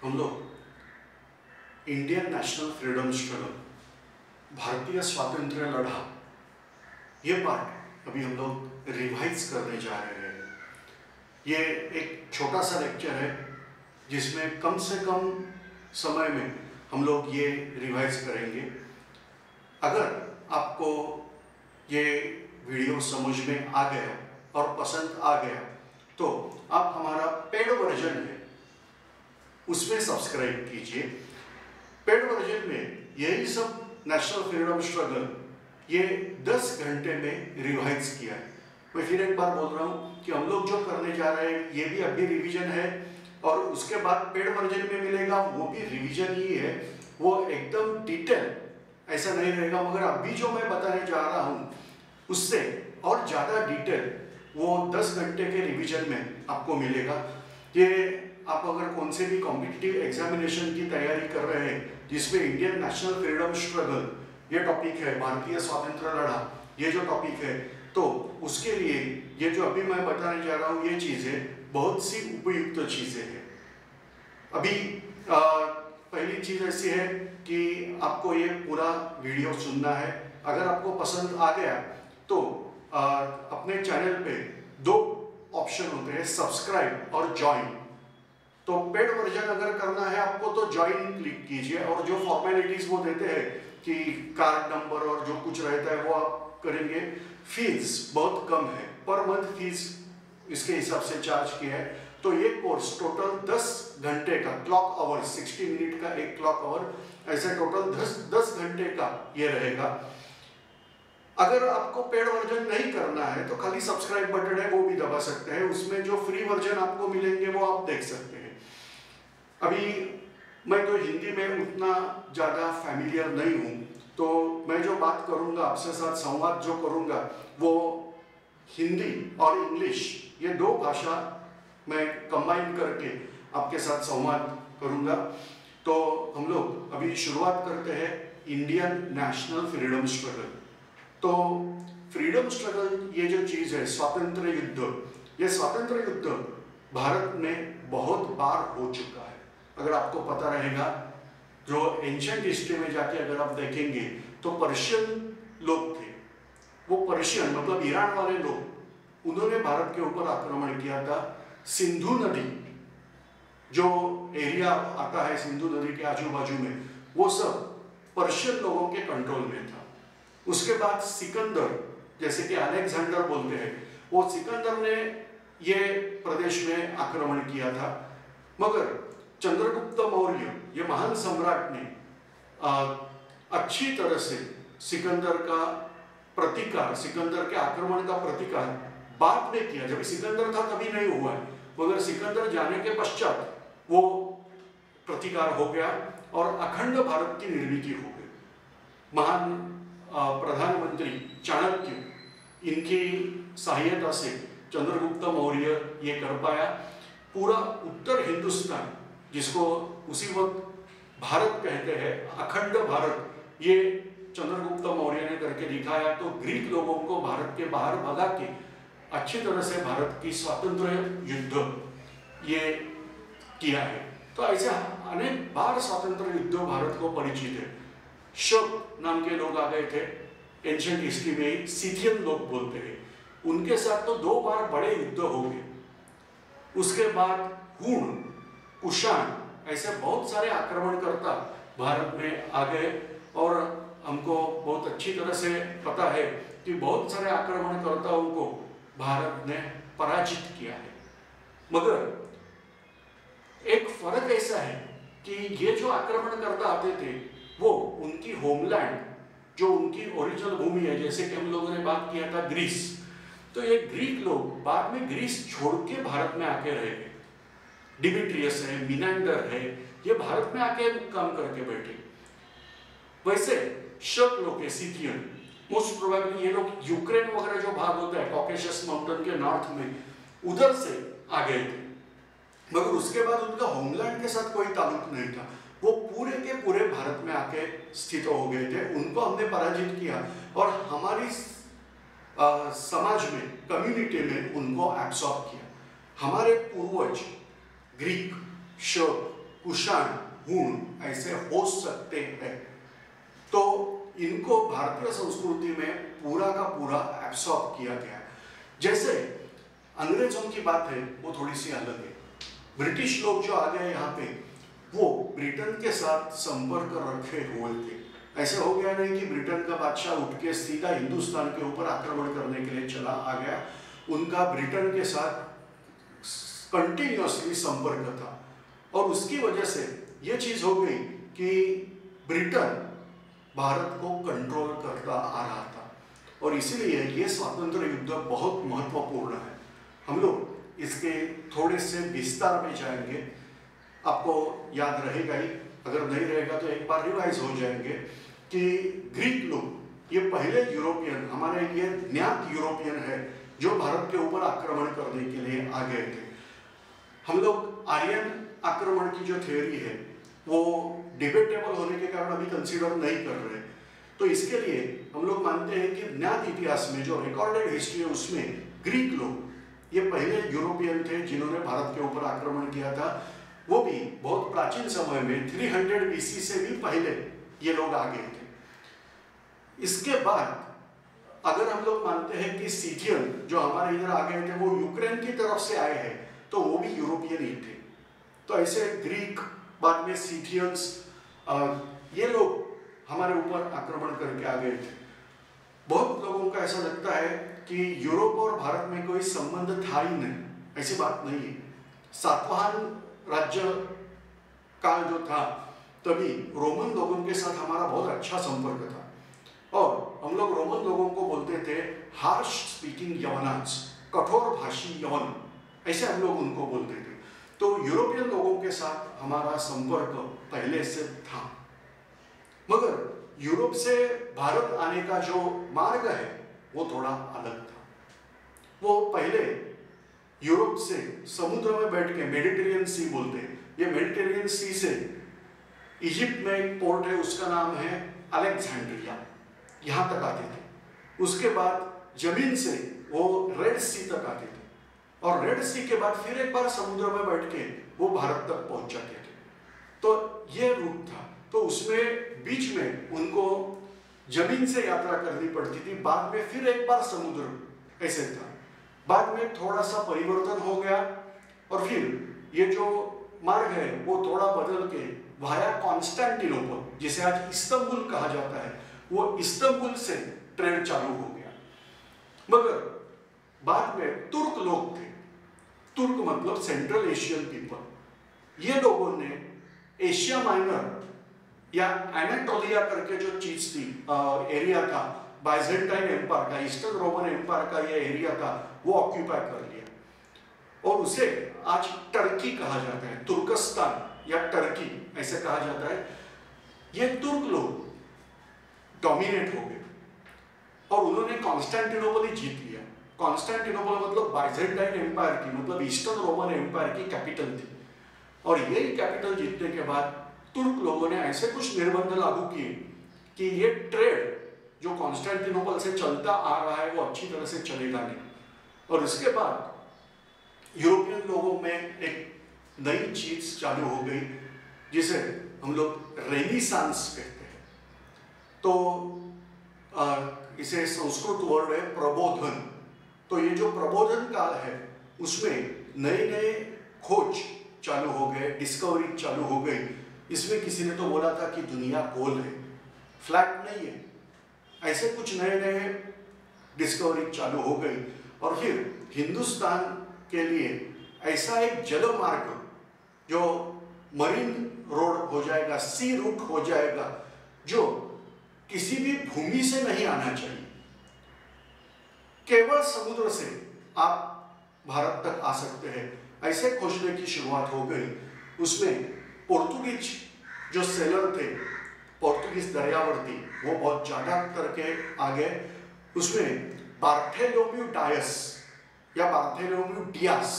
हम लोग Indian national freedom struggle, भारतीय स्वातंत्र्य लड़ा, ये पार्ट अभी हम लोग रिवाइज करने जा रहे हैं। ये एक छोटा सा लेक्चर है जिसमें कम से कम समय में हम लोग ये रिवाइज करेंगे। अगर आपको ये वीडियो समझ में आ गया और पसंद आ गया तो आप हमारा पेड वर्जन है उसमें सब्सक्राइब कीजिए। पेड वर्जन में यही सब नेशनल फ्रीडम स्ट्रगल ये 10 घंटे में रिवाइज किया है। मैं फिर एक बार बोल रहा हूँ कि हम लोग जो करने जा रहे हैं ये भी अभी रिवीजन है और उसके बाद पेड वर्जन में मिलेगा वो भी रिवीजन ही है। वो एकदम डिटेल ऐसा नहीं रहेगा, मगर अभी जो मैं बताने जा रहा हूँ उससे और ज़्यादा डिटेल वो 10 घंटे के रिवीजन में आपको मिलेगा। ये आप अगर कौन से भी कॉम्पिटिटिव एग्जामिनेशन की तैयारी कर रहे हैं जिसमें इंडियन नेशनल फ्रीडम स्ट्रगल ये टॉपिक है, भारतीय स्वातंत्र्य लड़ा ये जो टॉपिक है, तो उसके लिए ये जो अभी मैं बताने जा रहा हूँ ये चीज़ें बहुत सी उपयुक्त चीज़ें हैं। अभी पहली चीज़ ऐसी है कि आपको ये पूरा वीडियो सुनना है। अगर आपको पसंद आ गया तो अपने चैनल पे 2 ऑप्शन होते हैं, सब्सक्राइब और ज्वाइन। तो पेड वर्जन अगर करना है आपको तो ज्वाइन क्लिक कीजिए और जो फॉर्मेलिटीज वो देते हैं कि कार्ड नंबर और जो कुछ रहता है वो आप करेंगे। फीस बहुत कम है, पर मंथ फीस इसके हिसाब से चार्ज किया है। तो ये कोर्स टोटल 10 घंटे का क्लॉक आवर, 60 मिनट का एक क्लॉक आवर, ऐसे टोटल 10 घंटे का ये रहेगा। अगर आपको पेड वर्जन नहीं करना है तो खाली सब्सक्राइब बटन है वो भी दबा सकते हैं, उसमें जो फ्री वर्जन आपको मिलेंगे वो आप देख सकते हैं। अभी मैं तो हिंदी में उतना ज़्यादा फैमिलियर नहीं हूँ, तो मैं जो बात करूँगा आपसे साथ संवाद जो करूँगा वो हिंदी और इंग्लिश ये 2 भाषा मैं कंबाइन करके आपके साथ संवाद करूँगा। तो हम लोग अभी शुरुआत करते हैं इंडियन नेशनल फ्रीडम स्ट्रगल। तो फ्रीडम स्ट्रगल ये जो चीज़ है, स्वातंत्र्य युद्ध, ये स्वातंत्र्य युद्ध भारत में बहुत बार हो चुका है। अगर आपको पता रहेगा, जो एंशिएंट हिस्ट्री में जाके अगर आप देखेंगे तो पर्शियन लोग थे, वो पर्शियन मतलब ईरान वाले लोग, उन्होंने भारत के ऊपर आक्रमण किया था। सिंधु नदी जो एरिया आता है सिंधु नदी के आजू बाजू में, वो सब पर्शियन लोगों के कंट्रोल में था। उसके बाद सिकंदर, जैसे कि अलेक्जेंडर बोलते हैं, वो सिकंदर ने ये प्रदेश में आक्रमण किया था। मगर चंद्रगुप्त मौर्य ये महान सम्राट ने अच्छी तरह से सिकंदर का प्रतिकार, सिकंदर के आक्रमण का प्रतिकार बाद में किया। जब सिकंदर था तभी नहीं हुआ है, मगर सिकंदर जाने के पश्चात वो प्रतिकार हो गया और अखंड भारत की निर्मिती हो गई। महान प्रधानमंत्री चाणक्य, इनकी सहायता से चंद्रगुप्त मौर्य ये कर पाया। पूरा उत्तर हिंदुस्तान, जिसको उसी वक्त भारत कहते हैं, अखंड भारत, ये चंद्रगुप्त मौर्य ने करके दिखाया। तो ग्रीक लोगों को भारत के बाहर भगा के अच्छी तरह से भारत की स्वातंत्र्य युद्ध ये किया है। तो ऐसे अनेक बार स्वातंत्र्य युद्ध भारत को परिचित है। शक नाम के लोग आ गए थे एंशिएंट हिस्ट्री में, सीथियन लोग बोलते हैं, उनके साथ तो 2 बार बड़े युद्ध हो गए। उसके बाद हुण, कुषाण, ऐसे बहुत सारे आक्रमणकर्ता भारत में आ गए और हमको बहुत अच्छी तरह से पता है कि बहुत सारे आक्रमणकर्ताओं को भारत ने पराजित किया है। मगर एक फर्क ऐसा है कि ये जो आक्रमणकर्ता आते थे वो उनकी होमलैंड, जो उनकी ओरिजिनल भूमि है, जैसे कि हम लोगों ने बात किया था ग्रीस, तो ये ग्रीक लोग बाद में ग्रीस छोड़ के भारत में आके रहे हैं। डिमिट्रियस है, मिनांडर है, ये भारत में आके काम करके बैठे। वैसे शक लोग, सिथियन, मोस्ट प्रोबेबली ये लोग यूक्रेन वगैरह जो भाग होता है कॉकेशस माउंटेन के नॉर्थ में, उधर से आ गए थे। मगर उसके बाद उनका होमलैंड के साथ कोई ताल्लुक नहीं था, वो पूरे के पूरे भारत में आके स्थित हो गए थे। उनको हमने पराजित किया और हमारी समाज में, कम्युनिटी में उनको एब्सॉर्ब किया। हमारे पूर्वज ग्रीक, शक, कुषाण, हूण ऐसे हो सकते हैं। तो इनको भारतीय संस्कृति में पूरा का पूरा एब्सॉर्ब किया गया है। जैसे अंग्रेजों की बात है वो थोड़ी सी अलग है। ब्रिटिश लोग जो आ गए यहाँ पे, वो ब्रिटेन के साथ संपर्क रखे हुए थे। ऐसे हो गया नहीं कि ब्रिटेन का बादशाह उठ के सीधा हिंदुस्तान के ऊपर आक्रमण करने के लिए चला आ गया। उनका ब्रिटेन के साथ कंटिन्यूअसली संपर्क था और उसकी वजह से ये चीज हो गई कि ब्रिटेन भारत को कंट्रोल करता आ रहा था और इसीलिए ये स्वतंत्र युद्ध बहुत महत्वपूर्ण है। हम लोग इसके थोड़े से विस्तार में जाएंगे, आपको याद रहेगा ही, अगर नहीं रहेगा तो एक बार रिवाइज हो जाएंगे कि ग्रीक लोग ये पहले यूरोपियन, हमारे लिए ज्ञात यूरोपियन है जो भारत के ऊपर आक्रमण करने के लिए आ गए थे। हम लोग आर्यन आक्रमण की जो थ्योरी है वो डिबेटेबल होने के कारण अभी कंसीडर नहीं कर रहे। तो इसके लिए हम लोग मानते हैं कि ज्ञात इतिहास में जो रिकॉर्डेड हिस्ट्री है उसमें ग्रीक लोग ये पहले यूरोपियन थे जिन्होंने भारत के ऊपर आक्रमण किया था। वो भी बहुत प्राचीन समय में 300 BC से भी पहले ये लोग आ गए थे। इसके बाद अगर हम लोग मानते हैं कि सीथियन जो हमारे इधर आ गए थे वो यूक्रेन की तरफ से आए हैं तो वो भी यूरोपियन ही थे। तो ऐसे ग्रीक, बाद में सीथियंस, ये लोग हमारे ऊपर आक्रमण करके आ गए थे। बहुत लोगों का ऐसा लगता है कि यूरोप और भारत में कोई संबंध था ही नहीं, ऐसी बात नहीं है। सातवाहन राज्य काल जो था तभी रोमन लोगों के साथ हमारा बहुत अच्छा संपर्क था और हम लोग रोमन लोगों को बोलते थे हार्श स्पीकिंग यवनास, कठोर भाषी यवन, ऐसे हम लोग उनको बोलते थे। तो यूरोपियन लोगों के साथ हमारा संपर्क पहले से था, मगर यूरोप से भारत आने का जो मार्ग है वो थोड़ा अलग था। वो पहले यूरोप से समुद्र में बैठ के, मेडिटेरियन सी बोलते हैं, ये मेडिटेरियन सी से इजिप्ट में एक पोर्ट है उसका नाम है अलेक्जेंड्रिया, यहाँ तक आते थे। उसके बाद जमीन से वो रेड सी तक आते थे और रेड सी के बाद फिर एक बार समुद्र में बैठ के वो भारत तक पहुंच जाते थे। तो ये रूट था। तो उसमें बीच में उनको जमीन से यात्रा करनी पड़ती थी, बाद में फिर एक बार समुद्र, ऐसे था। बाद में थोड़ा सा परिवर्तन हो गया और फिर ये जो मार्ग है वो थोड़ा बदल के वाया कॉन्स्टेंटिनोपल, जिसे आज इस्तांबुल कहा जाता है, वो इस्तांबुल से ट्रेड चालू हो गया। मगर बाद में तुर्क लोग थे, तुर्क मतलब सेंट्रल एशियन पीपल, ये लोगों ने एशिया माइनर या एनाटोलिया करके जो चीज थी, एरिया था बाइजेंटाइन एम्पायर का, ईस्टर्न रोमन एम्पायर का ये एरिया था, वो ऑक्यूपाई कर लिया और उसे आज टर्की कहा जाता है, तुर्कस्तान या टर्की ऐसे कहा जाता है। ये तुर्क लोग डोमिनेट हो गए और उन्होंने कॉन्स्टेंटिनोपल ही जीत लिया। कॉन्स्टेंटिनोपल मतलब बाइजेंटाइन एम्पायर की, मतलब ईस्टर्न रोमन एम्पायर की कैपिटल थी और यही कैपिटल जीतने के बाद तुर्क लोगों ने ऐसे कुछ निर्बंध लागू किए कि ये ट्रेड जो कॉन्स्टेंटिनोपल से चलता आ रहा है वो अच्छी तरह से चलेगा नहीं। और इसके बाद यूरोपियन लोगों में एक नई चीज चालू हो गई जिसे हम लोग रेनेसांस कहते हैं। तो इसे संस्कृत वर्ड है प्रबोधन। तो ये जो प्रबोधन काल है उसमें नए नए खोज चालू हो गए, डिस्कवरी चालू हो गई। इसमें किसी ने तो बोला था कि दुनिया गोल है, फ्लैट नहीं है, ऐसे कुछ नए नए डिस्कवरी चालू हो गई और फिर हिंदुस्तान के लिए ऐसा एक जल मार्ग जो मरीन रोड हो जाएगा, सी रूट हो जाएगा, जो किसी भी भूमि से नहीं आना चाहिए, केवल समुद्र से आप भारत तक आ सकते हैं, ऐसे खोजने की शुरुआत हो गई। उसमें पोर्तुगीज जो सेलर थे, पोर्तुगीज दरियावर्ती, वो बहुत ज्यादा करके आ गए। उसमें बार्थेलोम्यू डायस या बार्थेलोम्यू डियास,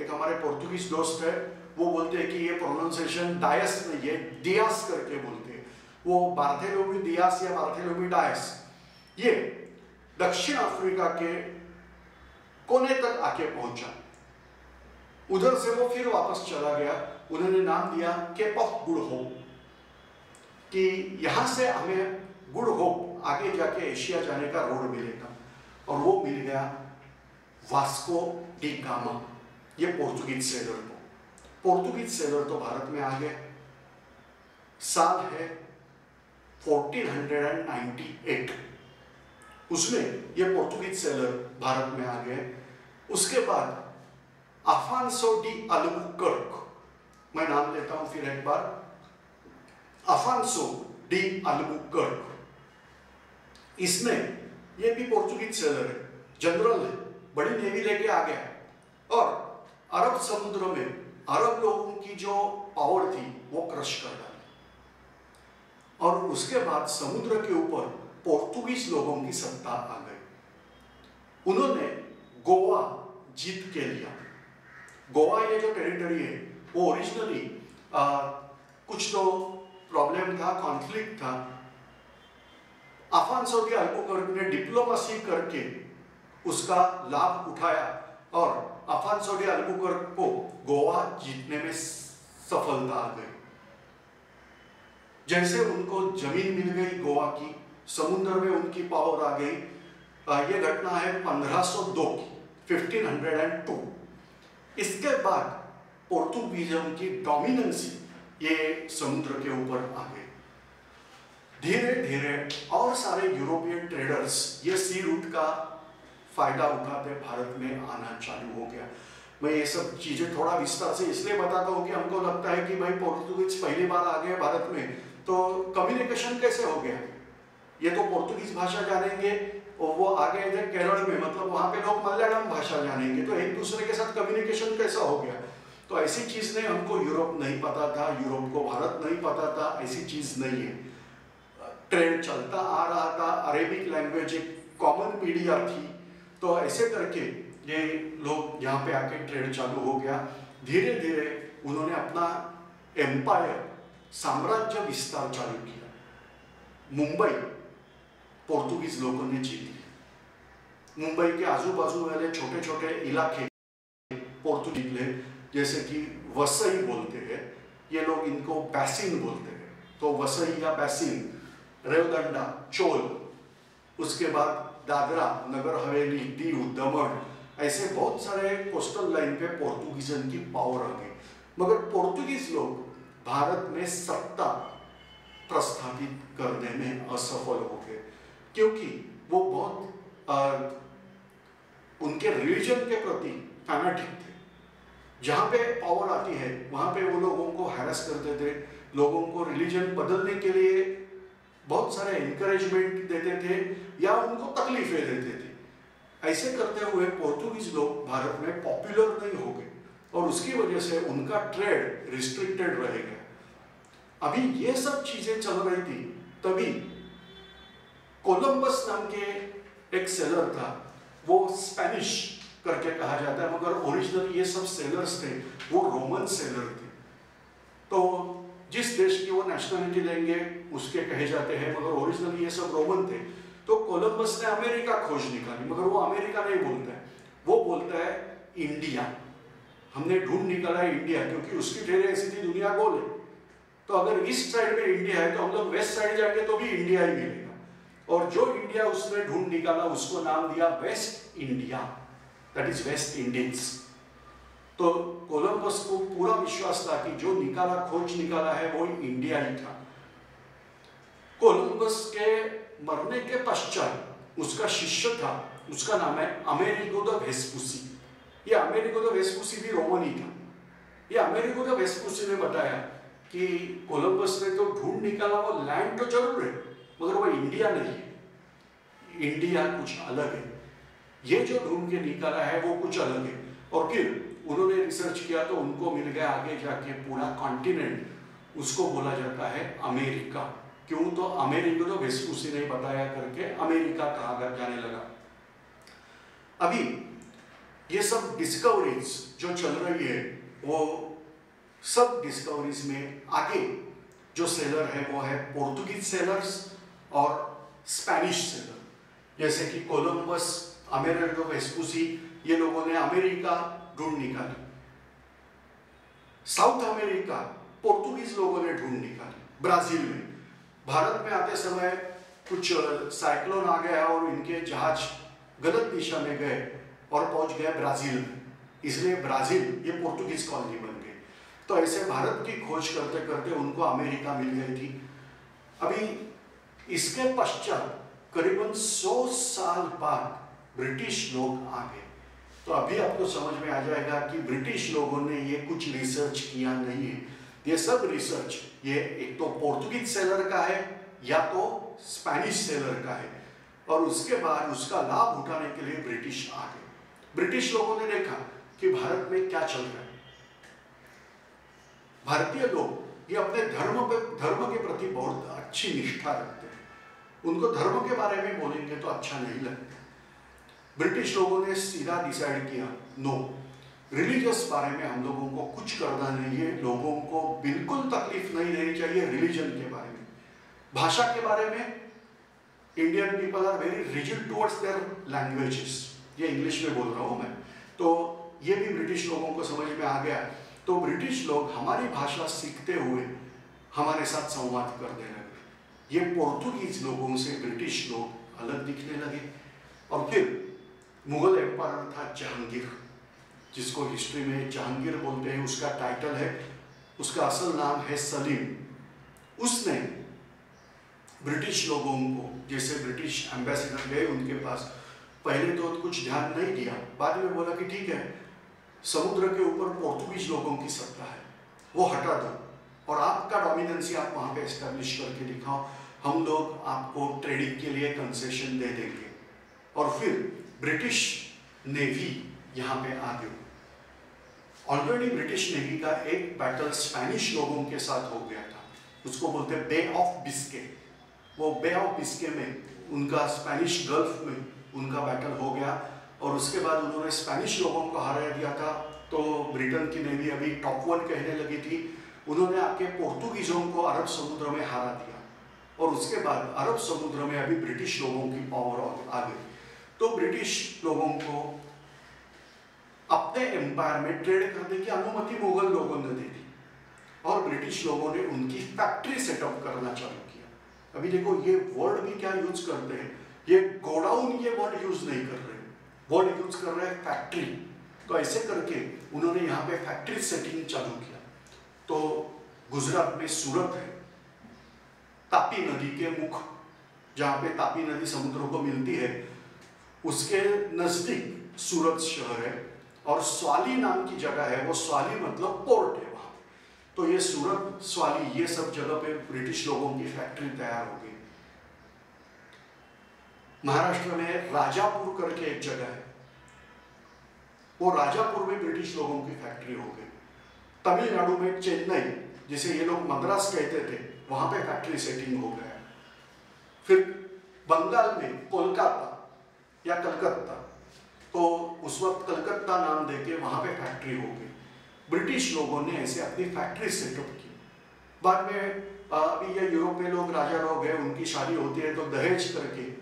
एक हमारे पोर्तुगीज दोस्त है, वो बोलते हैं कि ये प्रोनाउंसिएशन डायस नहीं है, डियास करके बोलते हैं। वो बार्थेलोम्यू डियास या बार्थेलोम्यू डायस ये दक्षिण अफ्रीका के कोने तक आके पहुंचा उधर से वो फिर वापस चला गया, उन्होंने नाम दिया केप ऑफ गुड होप, कि यहाँ से हमें गुड होप आगे जाके एशिया जाने का रोड मिलेगा। और वो मिल गया वास्को डी गामा, ये पोर्तुगीज सेलर को। पोर्तुगीज सेलर तो भारत में आ गए। साल है 1498, उसमें ये पोर्तुगीज सेलर भारत में आ गए। उसके बाद अफांसो डी अल्बुकर्क, मैं नाम लेता हूं फिर एक बार, अफांसो डी अल्बुकर्क, इसमें ये भी पोर्तुगीज सेलर है, जनरल है, बड़ी नेवी लेके आ गया और अरब समुद्र में अरब लोगों की जो पावर थी वो क्रश कर डाली। और उसके बाद समुद्र के ऊपर पोर्तुगीज लोगों की सत्ता आ गई। उन्होंने गोवा जीत के लिया। गोवा ये जो टेरिटरी है वो ओरिजिनली कुछ तो प्रॉब्लम था, कॉन्फ्लिक्ट था। अफांसो डी अल्बुकर्क ने डिप्लोमेसी करके उसका लाभ उठाया और अफांसो डी अल्बुकर्क को गोवा जीतने में सफलता आ गई। जैसे उनको जमीन मिल गई गोवा की, समुद्र में उनकी पावर आ गई। ये घटना है 1502 की, 1502। इसके बाद पोर्तुगीजों की डोमिनेंसी ये समुद्र के ऊपर आ गई। धीरे धीरे और सारे यूरोपियन ट्रेडर्स ये सी रूट का फायदा उठाते भारत में आना चालू हो गया। मैं ये सब चीजें थोड़ा विस्तार से इसलिए बताता हूँ कि हमको लगता है कि भाई पोर्तुगीज पहली बार आ गए भारत में तो कम्युनिकेशन कैसे हो गया। ये तो पोर्तुगीज भाषा जानेंगे और वो आ गए थे केरल में, मतलब वहां पे लोग मलयालम भाषा जानेंगे, तो एक दूसरे के साथ कम्युनिकेशन कैसा हो गया। तो ऐसी चीज नहीं, हमको यूरोप नहीं पता था, यूरोप को भारत नहीं पता था, ऐसी चीज नहीं है। ट्रेड चलता आ रहा था, अरेबिक लैंग्वेज एक कॉमन मीडिया थी, तो ऐसे करके ये लोग यहाँ पे आके ट्रेड चालू हो गया। धीरे धीरे उन्होंने अपना एम्पायर, साम्राज्य विस्तार चालू किया। मुंबई पोर्तुगीज लोगों ने जीत ली। मुंबई के आजू बाजू वाले छोटे छोटे इलाके पोर्तुगीज ले, जैसे कि वसई बोलते हैं ये लोग, इनको बैसिन बोलते हैं, तो वसई या बैसिन, रेवदंडा, चोल, उसके बाद दादरा नगर हवेली, दीव, दमन, ऐसे बहुत सारे कोस्टल लाइन पे पोर्तुगीजन की पावर आ गई। मगर पोर्तुगीज लोग भारत में सत्ता प्रस्थापित करने में असफल हो गए, क्योंकि वो बहुत उनके रिलीजन के प्रति फैनाटिक थे। जहाँ पे पावर आती है वहाँ पे वो लोगों को हैरेस करते थे, लोगों को रिलीजन बदलने के लिए बहुत सारे एनकरेजमेंट देते थे या उनको तकलीफें देते थे। ऐसे करते हुए पोर्तुगीज लोग भारत में पॉपुलर नहीं हो गए और उसकी वजह से उनका ट्रेड रिस्ट्रिक्टेड रह गया। अभी ये सब चीजें चल रही थी, तभी कोलंबस नाम के एक सेलर था, वो स्पेनिश करके कहा जाता है, मगर ओरिजिनली ये सब सेलर्स थे वो रोमन सेलर थे। तो जिस देश की वो नेशनलिटी लेंगे उसके कहे जाते हैं, मगर ओरिजिनली ये सब रोमन थे। तो कोलंबस ने अमेरिका खोज निकाली, मगर वो अमेरिका नहीं बोलता है, वो बोलता है इंडिया। हमने ढूंढ निकाला है इंडिया, क्योंकि उसकी ठहरे ऐसी थी दुनिया गोल है, तो अगर ईस्ट साइड में इंडिया है तो हम लोग वेस्ट साइड जाएंगे तो भी इंडिया ही मिलेगा। और जो इंडिया उसने ढूंढ निकाला उसको नाम दिया waste India, that is West Indies. तो कोलंबस को पूरा विश्वास था कि जो निकाला, खोज निकाला है वो इंडिया ही था। कोलंबस के मरने के पश्चात उसका शिष्य था, उसका नाम है अमेरिगो द वेस्पुसी। ये अमेरिगो द वेस्पुसी भी रोमन ही था। ये अमेरिगो द वेस्पुसी ने बताया कि कोलंबस ने तो ढूंढ निकाला, वो लैंड तो जरूर है मगर वो इंडिया नहीं है, इंडिया कुछ अलग है, ये जो ढूंढ के निकाला है वो कुछ अलग है। और फिर उन्होंने रिसर्च किया तो उनको मिल गया आगे जाके पूरा कॉन्टिनेंट, उसको बोला जाता है अमेरिका। क्यों? तो अमेरिका तो वेस्पुसी ने बताया करके अमेरिका कहा जाने लगा। अभी ये सब डिस्कवरीज जो चल रही है वो सब डिस्कवरीज में आगे जो सेलर है वो है पोर्तुगीज सेलर्स और स्पेनिश सेलर। जैसे कि कोलंबस, अमेरिगो वेस्पुसी, ये लोगों ने अमेरिका ढूंढ निकाली। साउथ अमेरिका पोर्तुगीज लोगों ने ढूंढ निकाली। ब्राजील में भारत में आते समय कुछ साइक्लोन आ गया और इनके जहाज गलत दिशा में गए और पहुंच गए ब्राजील में, इसलिए ब्राजील ये पोर्तुगीज कॉलोनी बन गई। तो ऐसे भारत की खोज करते करते उनको अमेरिका मिल गई थी। अभी इसके पश्चात करीबन 100 साल बाद ब्रिटिश लोग आ गए। तो अभी आपको समझ में आ जाएगा कि ब्रिटिश लोगों ने ये कुछ रिसर्च किया नहीं है, ये सब रिसर्च ये एक तो पोर्तुगीज सेलर का है या तो स्पेनिश सेलर का है, और उसके बाद उसका लाभ उठाने के लिए ब्रिटिश आ गए। ब्रिटिश लोगों ने देखा कि भारत में क्या चल रहा है। भारतीय लोग ये अपने धर्म के प्रति बहुत अच्छी निष्ठा रखते हैं, उनको धर्म के बारे में बोलेंगे तो अच्छा नहीं लगता। ब्रिटिश लोगों ने सीधा डिसाइड किया, नो, रिलीजियस बारे में हम लोगों को कुछ करना नहीं है, लोगों को बिल्कुल तकलीफ नहीं देनी चाहिए रिलीजन के बारे में। भाषा के बारे में Indian people are very rigid towards their languages, ये इंग्लिश में बोल रहा हूँ मैं, तो ये भी ब्रिटिश लोगों को समझ में आ गया। तो ब्रिटिश लोग हमारी भाषा सीखते हुए हमारे साथ संवाद करने लगे। ये पोर्तुगीज लोगों से ब्रिटिश लोग अलग दिखने लगे। और फिर मुगल एम्पायर था जहांगीर, जिसको हिस्ट्री में जहांगीर बोलते हैं, उसका टाइटल है, उसका असल नाम है सलीम। उसने ब्रिटिश लोगों को, जैसे ब्रिटिश एम्बेसडर गए उनके पास, पहले तो कुछ ध्यान नहीं दिया, बाद में बोला कि ठीक है, समुद्र के ऊपर पोर्तुगीज लोगों की सत्ता है, वो हटा दो और आपका डोमिनेंसी आप वहाँ पे एस्टेब्लिश करके दिखाओ, हम लोग आपको ट्रेडिंग के लिए कंसेशन दे देंगे। और फिर ब्रिटिश नेवी यहाँ पे आ गई। ऑलरेडी ब्रिटिश नेवी का एक बैटल स्पेनिश लोगों के साथ हो गया था, उसको बोलते हैं बे ऑफ बिस्के। वो बे ऑफ बिस्के में उनका स्पेनिश गल्फ में उनका बैटल हो गया, और उसके बाद उन्होंने स्पेनिश लोगों को हरा दिया था। तो ब्रिटेन की नेवी अभी टॉप 1 कहने लगी थी, उन्होंने आके पोर्तुगीजों को अरब समुद्र में हरा दिया, और उसके बाद अरब समुद्र में अभी ब्रिटिश लोगों की पावर आ गई। तो ब्रिटिश लोगों को अपने एम्पायर में ट्रेड करने की अनुमति मुगल लोगों ने दे दी, और ब्रिटिश लोगों ने उनकी फैक्ट्री सेटअप करना चालू किया। अभी देखो ये वर्ड भी क्या यूज करते हैं, ये गोडाउन ये वर्ड यूज नहीं कर रहे, वर्ड यूज कर रहे हैं फैक्ट्री। तो ऐसे करके उन्होंने यहाँ पे फैक्ट्री सेटिंग चालू किया। तो गुजरात में सूरत है, तापी नदी के मुख, जहाँ पे तापी नदी समुद्र को मिलती है, उसके नजदीक सूरत शहर है, और स्वाली नाम की जगह है, वो स्वाली मतलब पोर्ट है वहां। तो ये सूरत, स्वाली, ये सब जगह पे ब्रिटिश लोगों की फैक्ट्री तैयार हो गई। महाराष्ट्र में राजापुर करके एक जगह है, वो राजापुर में ब्रिटिश लोगों की फैक्ट्री हो गई। तमिलनाडु में चेन्नई, जिसे ये लोग मद्रास कहते थे, वहां पे फैक्ट्री सेटिंग हो गया। फिर बंगाल में कोलकाता या कलकत्ता, तो उस वक्त कलकत्ता नाम देके वहां पे फैक्ट्री हो गई। ब्रिटिश लोगों ने ऐसे अपनी फैक्ट्री सेटअप की। बाद में अभी ये यूरोप में लोग, राजा लोग हैं, उनकी शादी होती है तो दहेज करके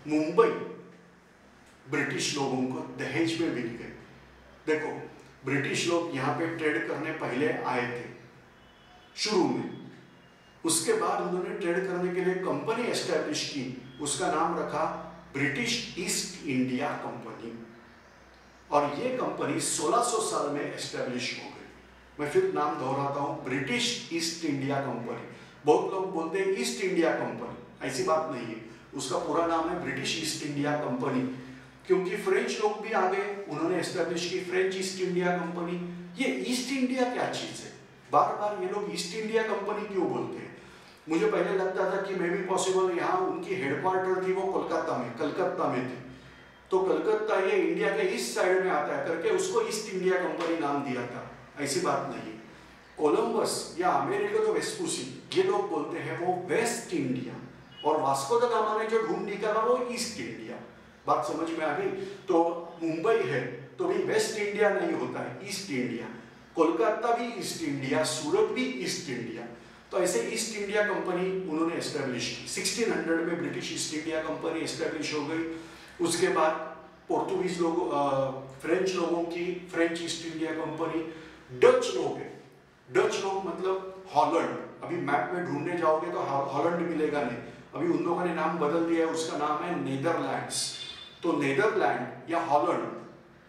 मुंबई ब्रिटिश लोगों को दहेज में मिल गए। देखो, ब्रिटिश लोग यहाँ पे ट्रेड करने पहले आए थे शुरू में, उसके बाद उन्होंने ट्रेड करने के लिए कंपनी एस्टेब्लिश की, उसका नाम रखा ब्रिटिश ईस्ट इंडिया कंपनी, और ये कंपनी 1600 साल में एस्टेब्लिश हो गई। मैं फिर नाम दोहराता हूँ, ब्रिटिश ईस्ट इंडिया कंपनी। बहुत लोग बोलते हैं ईस्ट इंडिया कंपनी, ऐसी बात नहीं है, उसका पूरा नाम है ब्रिटिश ईस्ट इंडिया कंपनी, क्योंकि फ्रेंच लोग भी आ गए, उन्होंने एस्टेब्लिश की फ्रेंच ईस्ट इंडिया कंपनी। ये ईस्ट इंडिया क्या चीज है, बार बार ये लोग ईस्ट इंडिया कंपनी क्यों बोलते हैं? मुझे पहले लगता था कि मे बी पॉसिबल यहाँ उनकी हेडक्वार्टर थी वो कलकत्ता में थी, तो कलकत्ता ये इंडिया के ईस्ट साइड में आता है करके उसको ईस्ट इंडिया कंपनी नाम दिया था। ऐसी बात नहीं। कोलंबस या अमेरिको वेस्पुसी, ये लोग बोलते हैं वो वेस्ट इंडिया, और वास्को द गामा ने जो ढूंढ निकाला वो ईस्ट इंडिया। बात समझ में आ गई? तो मुंबई है तो भी वेस्ट इंडिया नहीं होता है, ईस्ट इंडिया। कोलकाता भी ईस्ट इंडिया, सूरत भी ईस्ट इंडिया। तो ऐसे ईस्ट इंडिया कंपनी उन्होंने एस्टेब्लिश की। 1600 में British East India company establish हो गई। उसके बाद पोर्तुगीज लोगों, फ्रेंच लोगों की French east India company, Dutch लोग हैं। डच लोग मतलब हॉलैंड, अभी मैप में ढूंढने जाओगे तो हॉलैंड मिलेगा नहीं, अभी उन लोगों ने नाम बदल दिया है, उसका नाम है नीदरलैंड्स। तो नीदरलैंड या हॉलैंड,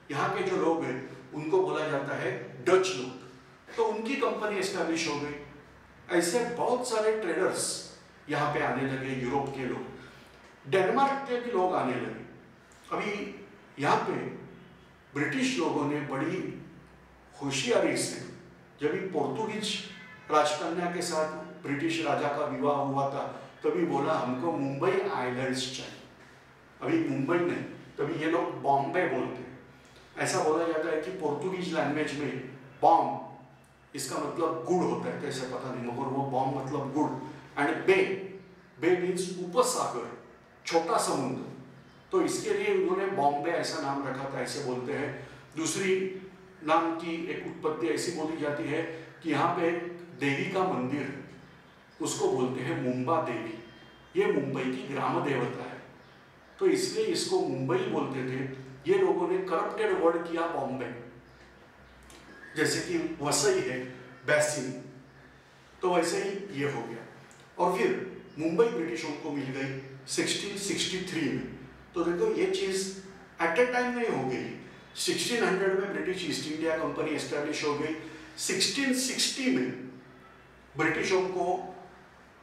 यहाँ के जो लोग हैं उनको बोला जाता है डच लोग। तो उनकी कंपनी एस्टैब्लिश हो गई। ऐसे बहुत सारे ट्रेडर्स यहाँ पे आने लगे, यूरोप के लोग, डेनमार्क के भी लोग आने लगे। अभी यहाँ पे ब्रिटिश लोगों ने बड़ी होशियारी से, जब भी पोर्तुगीज राजकन्या के साथ ब्रिटिश राजा का विवाह हुआ था, तभी बोला हमको मुंबई आइलैंड्स चाहिए। अभी मुंबई नहीं, तभी ये लोग बॉम्बे बोलते हैं। ऐसा बोला जाता है कि पोर्तुगीज लैंग्वेज में बॉम्ब इसका मतलब गुड़ होता है, कैसे पता नहीं, मगर वो बॉम्ब मतलब गुड़। एंड बे, बे मीन्स उपसागर, छोटा समुद्र, तो इसके लिए उन्होंने बॉम्बे ऐसा नाम रखा था, ऐसे बोलते हैं। दूसरी नाम की एक उत्पत्ति ऐसी बोली जाती है कि यहाँ पे देवी का मंदिर है, उसको बोलते हैं मुंबा देवी, ये मुंबई की ग्राम देवता है, तो इसलिए इसको मुंबई बोलते थे। ये लोगों ने करप्टेड वर्ड किया बॉम्बे, जैसे कि वसई है बैसिन, तो वैसे ही ये हो गया। और फिर मुंबई ब्रिटिशों को मिल गई 1663 में। तो देखो ये चीज़ एट ए टाइम नहीं हो गई। 1600 में British East India company establish हो गई। 1660 में ब्रिटिशों को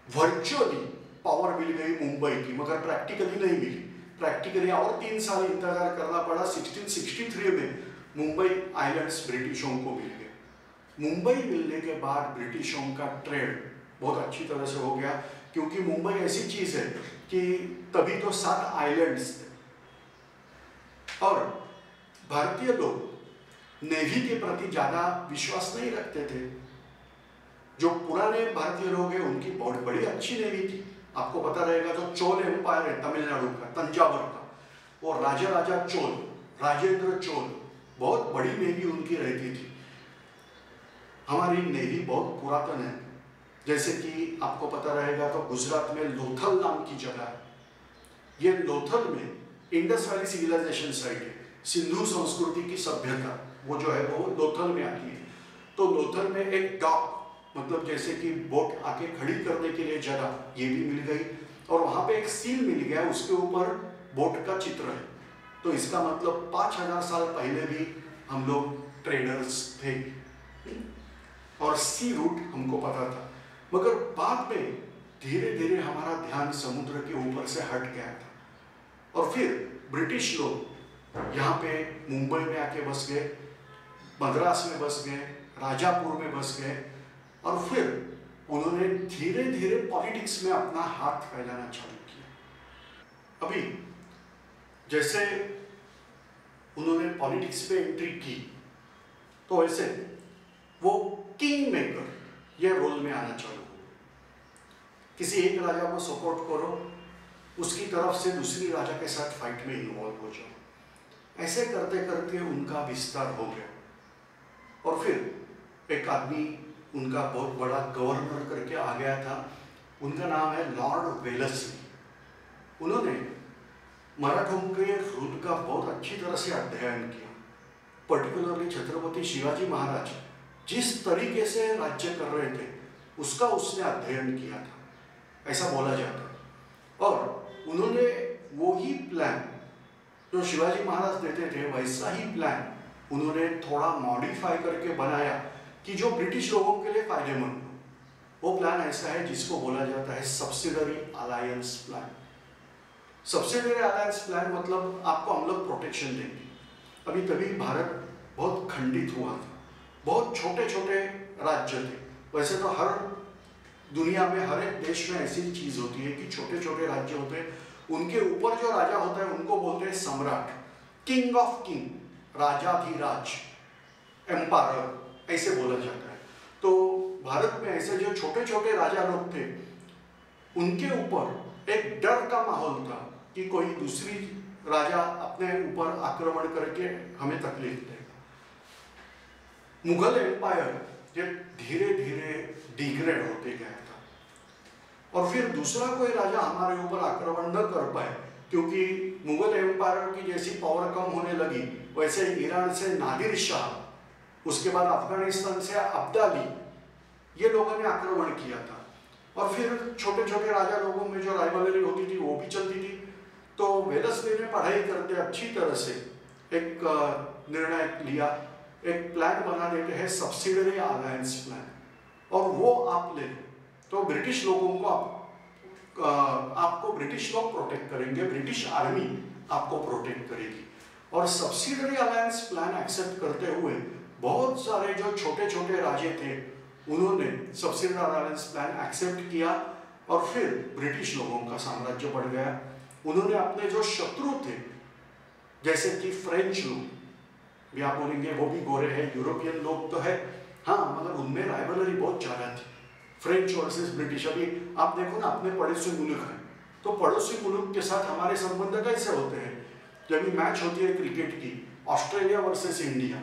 वर्चुअली पावर मिल गई मुंबई की, मगर प्रैक्टिकली नहीं मिली। प्रैक्टिकली और 3 साल इंतजार करना पड़ा। 1663 में मुंबई आइलैंड्स ब्रिटिशों को मिल गए। मुंबई मिलने के बाद ब्रिटिशों का ट्रेड बहुत अच्छी तरह से हो गया, क्योंकि मुंबई ऐसी चीज़ है कि तभी तो 7 आइलैंड्स थे और भारतीय लोग नेवी के प्रति ज़्यादा विश्वास नहीं रखते थे। जो पुराने भारतीय लोग हैं उनकी बहुत बड़ी अच्छी नेवी थी। आपको पता रहेगा जो चोल एम्पायर है तमिलनाडु का, तंजावर का, वो राजा चोल, राजेंद्र चोल, बहुत बड़ी नेवी उनकी रहती थी। हमारी नेवी बहुत पुरातन है। जैसे कि आपको पता रहेगा तो गुजरात में लोथल नाम की जगह है। ये लोथल में इंडस वैली सिविलाइजेशन साइट है, सिंधु संस्कृति की सभ्यता वो जो है वो लोथल में आती है। तो लोथल में एक डॉक, मतलब जैसे कि बोट आके खड़ी करने के लिए जगह, ये भी मिल गई। और वहाँ पे एक सील मिल गया, उसके ऊपर बोट का चित्र है। तो इसका मतलब 5000 साल पहले भी हम लोग ट्रेडर्स थे और सी रूट हमको पता था। मगर बाद में धीरे धीरे हमारा ध्यान समुद्र के ऊपर से हट गया था और फिर ब्रिटिश लोग यहाँ पे मुंबई में आके बस गए, मद्रास में बस गए, राजापुर में बस गए और फिर उन्होंने धीरे धीरे पॉलिटिक्स में अपना हाथ फैलाना चालू किया। अभी जैसे उन्होंने पॉलिटिक्स पे एंट्री की तो वैसे वो किंग मेकर ये रोल में आना चालू हो। किसी एक राजा को सपोर्ट करो, उसकी तरफ से दूसरी राजा के साथ फाइट में इन्वॉल्व हो जाओ। ऐसे करते करते उनका विस्तार हो गया और फिर एक आदमी उनका बहुत बड़ा गवर्नर करके आ गया था। उनका नाम है लॉर्ड वेलेस्ली। उन्होंने मराठों के रुद्र का बहुत अच्छी तरह से अध्ययन किया। पर्टिकुलरली छत्रपति शिवाजी महाराज जिस तरीके से राज्य कर रहे थे उसका उसने अध्ययन किया था, ऐसा बोला जाता है। और उन्होंने वो ही प्लान जो शिवाजी महाराज देते थे वैसा ही प्लान उन्होंने थोड़ा मॉडिफाई करके बनाया कि जो ब्रिटिश लोगों के लिए फायदेमंद हो। वो प्लान ऐसा है जिसको बोला जाता है subsidiary alliance plan. Subsidiary alliance plan मतलब आपको हम लोग प्रोटेक्शन देंगे। अभी तभी भारत बहुत खंडित हुआ था, बहुत छोटे छोटे राज्य थे। वैसे तो हर दुनिया में हर एक देश में ऐसी चीज होती है कि छोटे छोटे राज्य होते हैं, उनके ऊपर जो राजा होता है उनको बोलते हैं सम्राट, किंग ऑफ किंग, राजाधिराज, एम्पायर ऐसे बोला जाता है। तो भारत में ऐसे जो छोटे छोटे राजा लोग थे उनके ऊपर एक डर का माहौल था कि कोई दूसरी राजा अपने ऊपर आक्रमण करके हमें तकलीफ देगा। मुगल एम्पायर ये धीरे धीरे डिग्रेड होते गया था और फिर दूसरा कोई राजा हमारे ऊपर आक्रमण न कर पाए, क्योंकि मुगल एम्पायर की जैसी पावर कम होने लगी वैसे ईरान से नादिर शाह उसके बाद अफगानिस्तान से अब्दाली, ये लोगों ने आक्रमण किया था। और फिर छोटे छोटे राजा लोगों में जो राइवलरी होती थी वो भी चलती थी। तो वेलेस्ली ने पढ़ाई करते अच्छी तरह से एक निर्णय लिया, एक प्लान बना देते हैं सब्सिडरी अलायंस प्लान, और वो आप ले लो तो ब्रिटिश लोगों को आपको ब्रिटिश लोग प्रोटेक्ट करेंगे, ब्रिटिश आर्मी आपको प्रोटेक्ट करेगी। और सब्सिडरी अलायंस प्लान एक्सेप्ट करते हुए बहुत सारे जो छोटे छोटे राज्य थे उन्होंने सब्सिडरी अलायंस प्लान एक्सेप्ट किया, और फिर ब्रिटिश लोगों का साम्राज्य बढ़ गया। उन्होंने अपने जो शत्रु थे, जैसे कि फ्रेंच लोग, भी आप बोलेंगे वो भी गोरे हैं, यूरोपियन लोग तो है, हाँ, मगर उनमें राइवलरी बहुत ज़्यादा थी, फ्रेंच वर्सेस ब्रिटिश। अभी आप देखो ना, अपने पड़ोसी मुल्क हैं, तो पड़ोसी मुल्क के साथ हमारे संबंध कैसे होते हैं? जब मैच होती है क्रिकेट की, ऑस्ट्रेलिया वर्सेस इंडिया,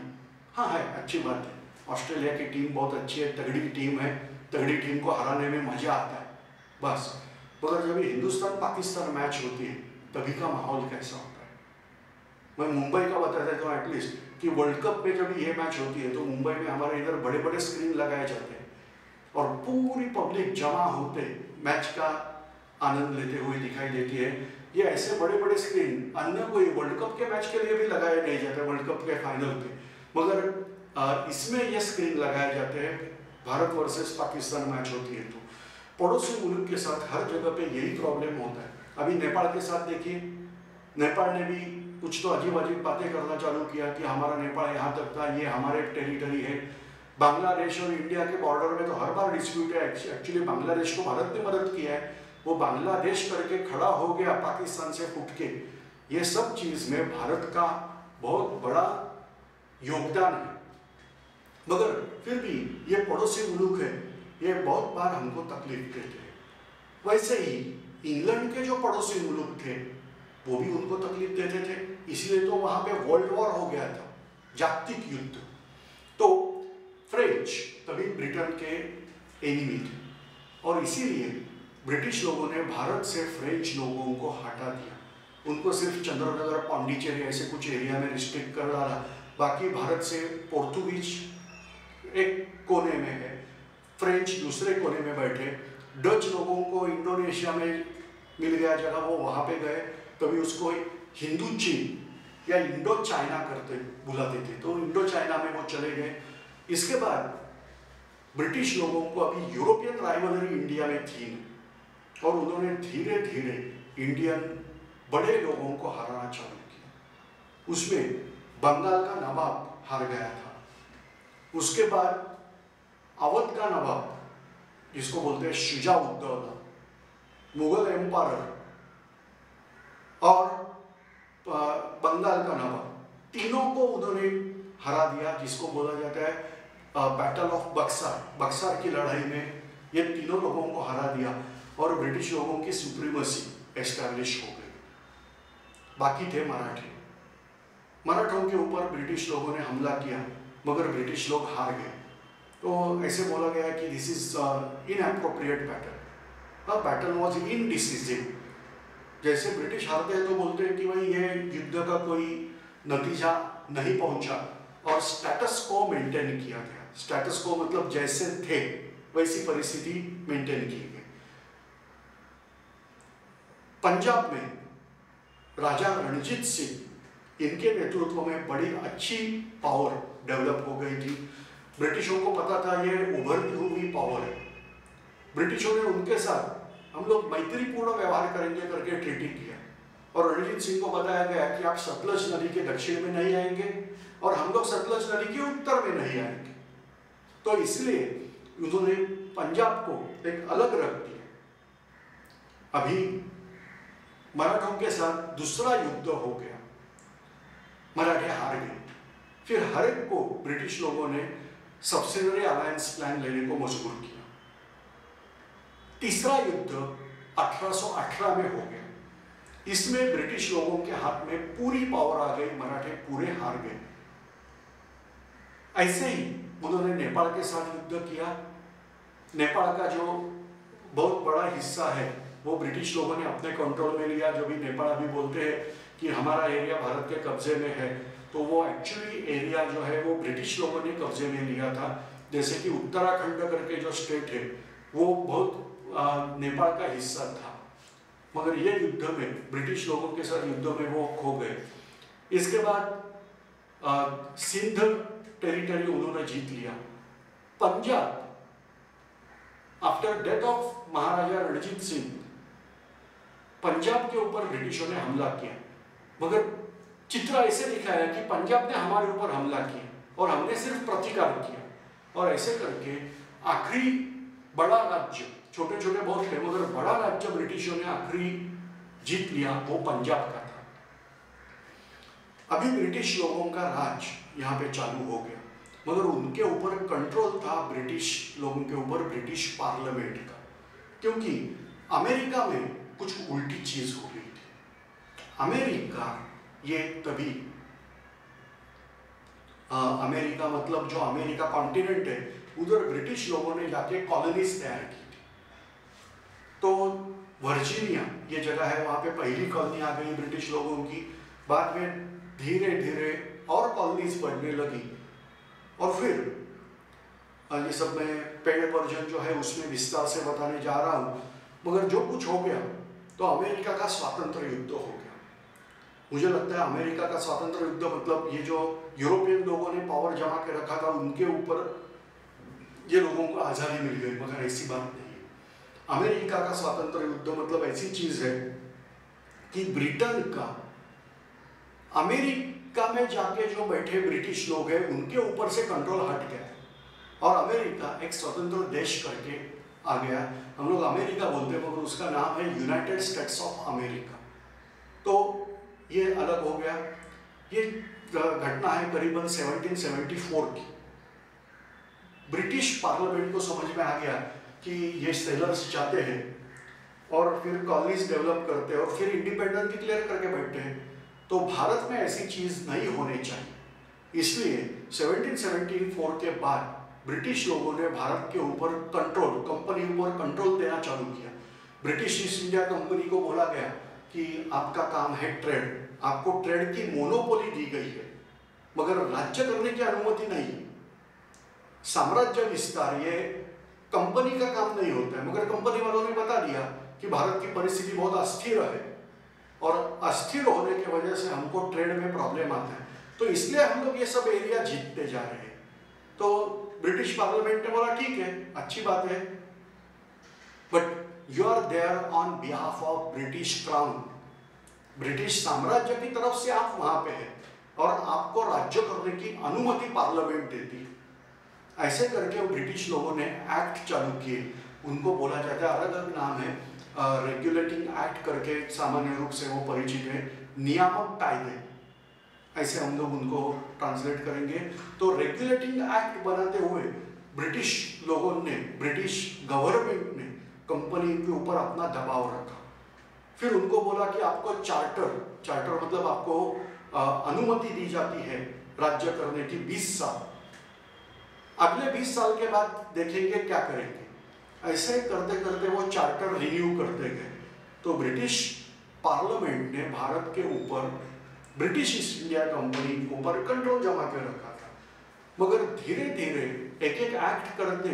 हाँ है, अच्छी बात है, ऑस्ट्रेलिया की टीम बहुत अच्छी है, तगड़ी टीम है, तगड़ी टीम को हराने में मजा आता है, बस। मगर जब हिंदुस्तान पाकिस्तान मैच होती है तभी का माहौल कैसा होता है? मैं मुंबई का बता देता हूँ एटलीस्ट, कि वर्ल्ड कप में जब ये मैच होती है तो मुंबई में हमारे इधर बड़े बड़े स्क्रीन लगाए जाते हैं और पूरी पब्लिक जमा होते मैच का आनंद लेते हुए दिखाई देती है। ये ऐसे बड़े बड़े स्क्रीन अन्य कोई वर्ल्ड कप के मैच के लिए भी लगाए नहीं जाते, वर्ल्ड कप के फाइनल पे, मगर इसमें ये स्क्रीन लगाए जाते हैं भारत वर्सेस पाकिस्तान मैच होती है तो। पड़ोसी मुल्क के साथ हर जगह पे यही प्रॉब्लम होता है। अभी नेपाल के साथ देखिए, नेपाल ने भी कुछ तो अजीब अजीब बातें करना चालू किया कि हमारा नेपाल यहाँ तक था, ये हमारे टेरिटरी है। बांग्लादेश और इंडिया के बॉर्डर में तो हर बार डिस्प्यूट है, एक्चुअली बांग्लादेश को भारत ने मदद किया है, वो बांग्लादेश करके खड़ा हो गया पाकिस्तान से फुट के। ये सब चीज़ में भारत का बहुत बड़ा योगदान है, मगर फिर भी ये पड़ोसी मुल्क है, ये बहुत बार हमको तकलीफ देते हैं। वैसे ही इंग्लैंड के जो पड़ोसी मुल्क थे वो भी उनको तकलीफ देते थे, इसलिए तो वहाँ पे वर्ल्ड वॉर हो गया था, जागतिक युद्ध। तो फ्रेंच तभी ब्रिटेन के एनिमी थे, और इसीलिए ब्रिटिश लोगों ने भारत से फ्रेंच लोगों को हटा दिया, उनको सिर्फ चंद्रनगर, पांडिचेरी ऐसे कुछ एरिया में रिस्ट्रिक्ट कर डाला। बाकी भारत से पोर्तुगीज एक कोने में है, फ्रेंच दूसरे कोने में बैठे, डच लोगों को इंडोनेशिया में मिल गया जगह, वो वहाँ पे गए, तभी उसको हिंदू चीन या इंडो चाइना करते बुलाते थे, तो इंडो चाइना में वो चले गए। इसके बाद ब्रिटिश लोगों को अभी यूरोपियन राइवलरी इंडिया में थी, और उन्होंने धीरे धीरे इंडियन बड़े लोगों को हराना चालू किया। उसमें बंगाल का नवाब हार गया था, उसके बाद अवध का नवाब, जिसको बोलते हैं शुजा-उद-दौला, मुगल एम्पायर और बंगाल का नवाब, तीनों को उन्होंने हरा दिया, जिसको बोला जाता है बैटल ऑफ बक्सर। बक्सर की लड़ाई में ये तीनों लोगों को हरा दिया और ब्रिटिश लोगों की सुप्रीमेसी एस्टैब्लिश हो गई। बाकी थे मराठी, मराठों के ऊपर ब्रिटिश लोगों ने हमला किया, मगर ब्रिटिश लोग हार गए। तो ऐसे बोला गया कि this is inappropriate battle, battle was indecisive. जैसे ब्रिटिश हारते हैं तो बोलते हैं कि भाई ये युद्ध का कोई नतीजा नहीं पहुंचा, और स्टेटस को मेंटेन किया गया। स्टेटस को मतलब जैसे थे वैसी परिस्थिति मेंटेन की गई। पंजाब में राजा रणजीत सिंह, इनके नेतृत्व में बड़ी अच्छी पावर डेवलप हो गई थी। ब्रिटिशों को पता था ये उभरती हुई पावर है, ब्रिटिशों ने उनके साथ हम लोग मैत्रीपूर्ण व्यवहार करेंगे करके ट्रीटी किया, और रणजीत सिंह को बताया गया कि आप सतलज नदी के दक्षिण में नहीं आएंगे और हम लोग सतलज नदी के उत्तर में नहीं आएंगे। तो इसलिए उन्होंने पंजाब को एक अलग रख दिया। अभी मराठों के साथ दूसरा युद्ध हो गया, मराठे हार गए। फिर हर एक को ब्रिटिश लोगों ने सब्सिडरी अलायंस प्लान लेने को मजबूर किया। तीसरा युद्ध 1818 में हो गया। इसमें ब्रिटिश लोगों के हाथ में पूरी पावर आ गई, मराठे पूरे हार गए। ऐसे ही उन्होंने नेपाल के साथ युद्ध किया। नेपाल का जो बहुत बड़ा हिस्सा है वो ब्रिटिश लोगों ने अपने कंट्रोल में लिया। जो भी नेपाल अभी बोलते हैं कि हमारा एरिया भारत के कब्जे में है, तो वो एक्चुअली एरिया जो है वो ब्रिटिश लोगों ने कब्जे में लिया था। जैसे कि उत्तराखंड करके जो स्टेट है वो बहुत नेपाल का हिस्सा था, मगर ये युद्ध में ब्रिटिश लोगों के साथ युद्ध में वो खो गए। इसके बाद सिंध टेरिटरी उन्होंने जीत लिया। पंजाब आफ्टर डेथ ऑफ महाराजा रणजीत सिंह, पंजाब के ऊपर ब्रिटिशों ने हमला किया, मगर चित्र ऐसे दिखाया कि पंजाब ने हमारे ऊपर हमला किया और हमने सिर्फ प्रतिकार किया, और ऐसे करके आखिरी बड़ा राज्य, छोटे छोटे बहुत थे मगर बड़ा राज्य ब्रिटिशों ने आखिरी जीत लिया, वो पंजाब का था। अभी ब्रिटिश लोगों का राज यहाँ पे चालू हो गया, मगर उनके ऊपर कंट्रोल था ब्रिटिश लोगों के ऊपर, ब्रिटिश पार्लियामेंट का, क्योंकि अमेरिका में कुछ उल्टी चीज हो रही थी। अमेरिका ये तभी अमेरिका मतलब जो अमेरिका कॉन्टिनेंट है उधर ब्रिटिश लोगों ने जाके कॉलोनीज तैयार की थी। तो वर्जीनिया ये जगह है, वहां पे पहली कॉलोनी आ गई ब्रिटिश लोगों की। बाद में धीरे धीरे और कॉलोनीज बढ़ने लगी, और फिर ये सब मैं पेड वर्जन जो है उसमें विस्तार से बताने जा रहा हूँ। मगर जो कुछ हो गया तो अमेरिका का स्वातंत्र युद्ध हो गया। मुझे लगता है अमेरिका का स्वातंत्र युद्ध मतलब ये जो यूरोपियन लोगों ने पावर जमा के रखा था उनके ऊपर ये लोगों को आज़ादी मिल गई, मगर ऐसी बात नहीं है। अमेरिका का स्वातंत्र युद्ध मतलब ऐसी चीज है कि ब्रिटेन का अमेरिका में जाके जो बैठे ब्रिटिश लोग हैं उनके ऊपर से कंट्रोल हट गया और अमेरिका एक स्वतंत्र देश करके आ गया। हम लोग अमेरिका बोलते हैं मगर उसका नाम है यूनाइटेड स्टेट्स ऑफ अमेरिका। तो ये अलग हो गया। ये घटना है करीबन 1774 की। ब्रिटिश पार्लियामेंट को समझ में आ गया कि ये सेलर्स जाते हैं और फिर कॉलोनीज डेवलप करते हैं और फिर इंडिपेंडेंस डिक्लेयर करके बैठते हैं, तो भारत में ऐसी चीज नहीं होनी चाहिए। इसलिए 1774 के बाद ब्रिटिश लोगों ने भारत के ऊपर कंट्रोल, कंपनी ऊपर कंट्रोल देना चालू किया। ब्रिटिश ईस्ट इंडिया कंपनी को बोला गया कि आपका काम है ट्रेड, आपको ट्रेड की मोनोपोली दी गई है मगर राज्य करने की अनुमति नहीं। साम्राज्य विस्तार ये कंपनी का काम नहीं होता है, मगर कंपनी वालों ने बता दिया कि भारत की परिस्थिति बहुत अस्थिर है और अस्थिर होने की वजह से हमको ट्रेड में प्रॉब्लम आता है, तो इसलिए हम लोग ये सब एरिया जीतते जा रहे हैं। तो ब्रिटिश पार्लियामेंट ने बोला ठीक है, अच्छी बात है, but you are there on behalf of British crown, British साम्राज्य की तरफ से आप वहां पे हैं और आपको राज्य करने की अनुमति पार्लियामेंट देती है। ऐसे करके ब्रिटिश लोगों ने एक्ट चालू किए, उनको बोला जाता है, अलग अलग नाम है, रेगुलेटिंग एक्ट करके सामान्य रूप से वो परिचित है, नियामक कायदे, ऐसे हम लोग उनको ट्रांसलेट करेंगे। तो रेगुलेटिंग एक्ट बनाते हुए ब्रिटिश लोगों ने, ब्रिटिश गवर्नमेंट ने कंपनी के ऊपर अपना दबाव रखा। फिर उनको बोला कि आपको चार्टर मतलब आपको अनुमति दी जाती है राज्य करने की 20 साल, अगले 20 साल के बाद देखेंगे क्या करेंगे। ऐसे करते करते वो चार्टर रिन्यू करते गए। तो ब्रिटिश पार्लियामेंट ने भारत के ऊपर, ब्रिटिश ईस्ट इंडिया कंपनी के ऊपर कंट्रोल जमा कर रखा था, मगर धीरे धीरे एक एक एक्ट करते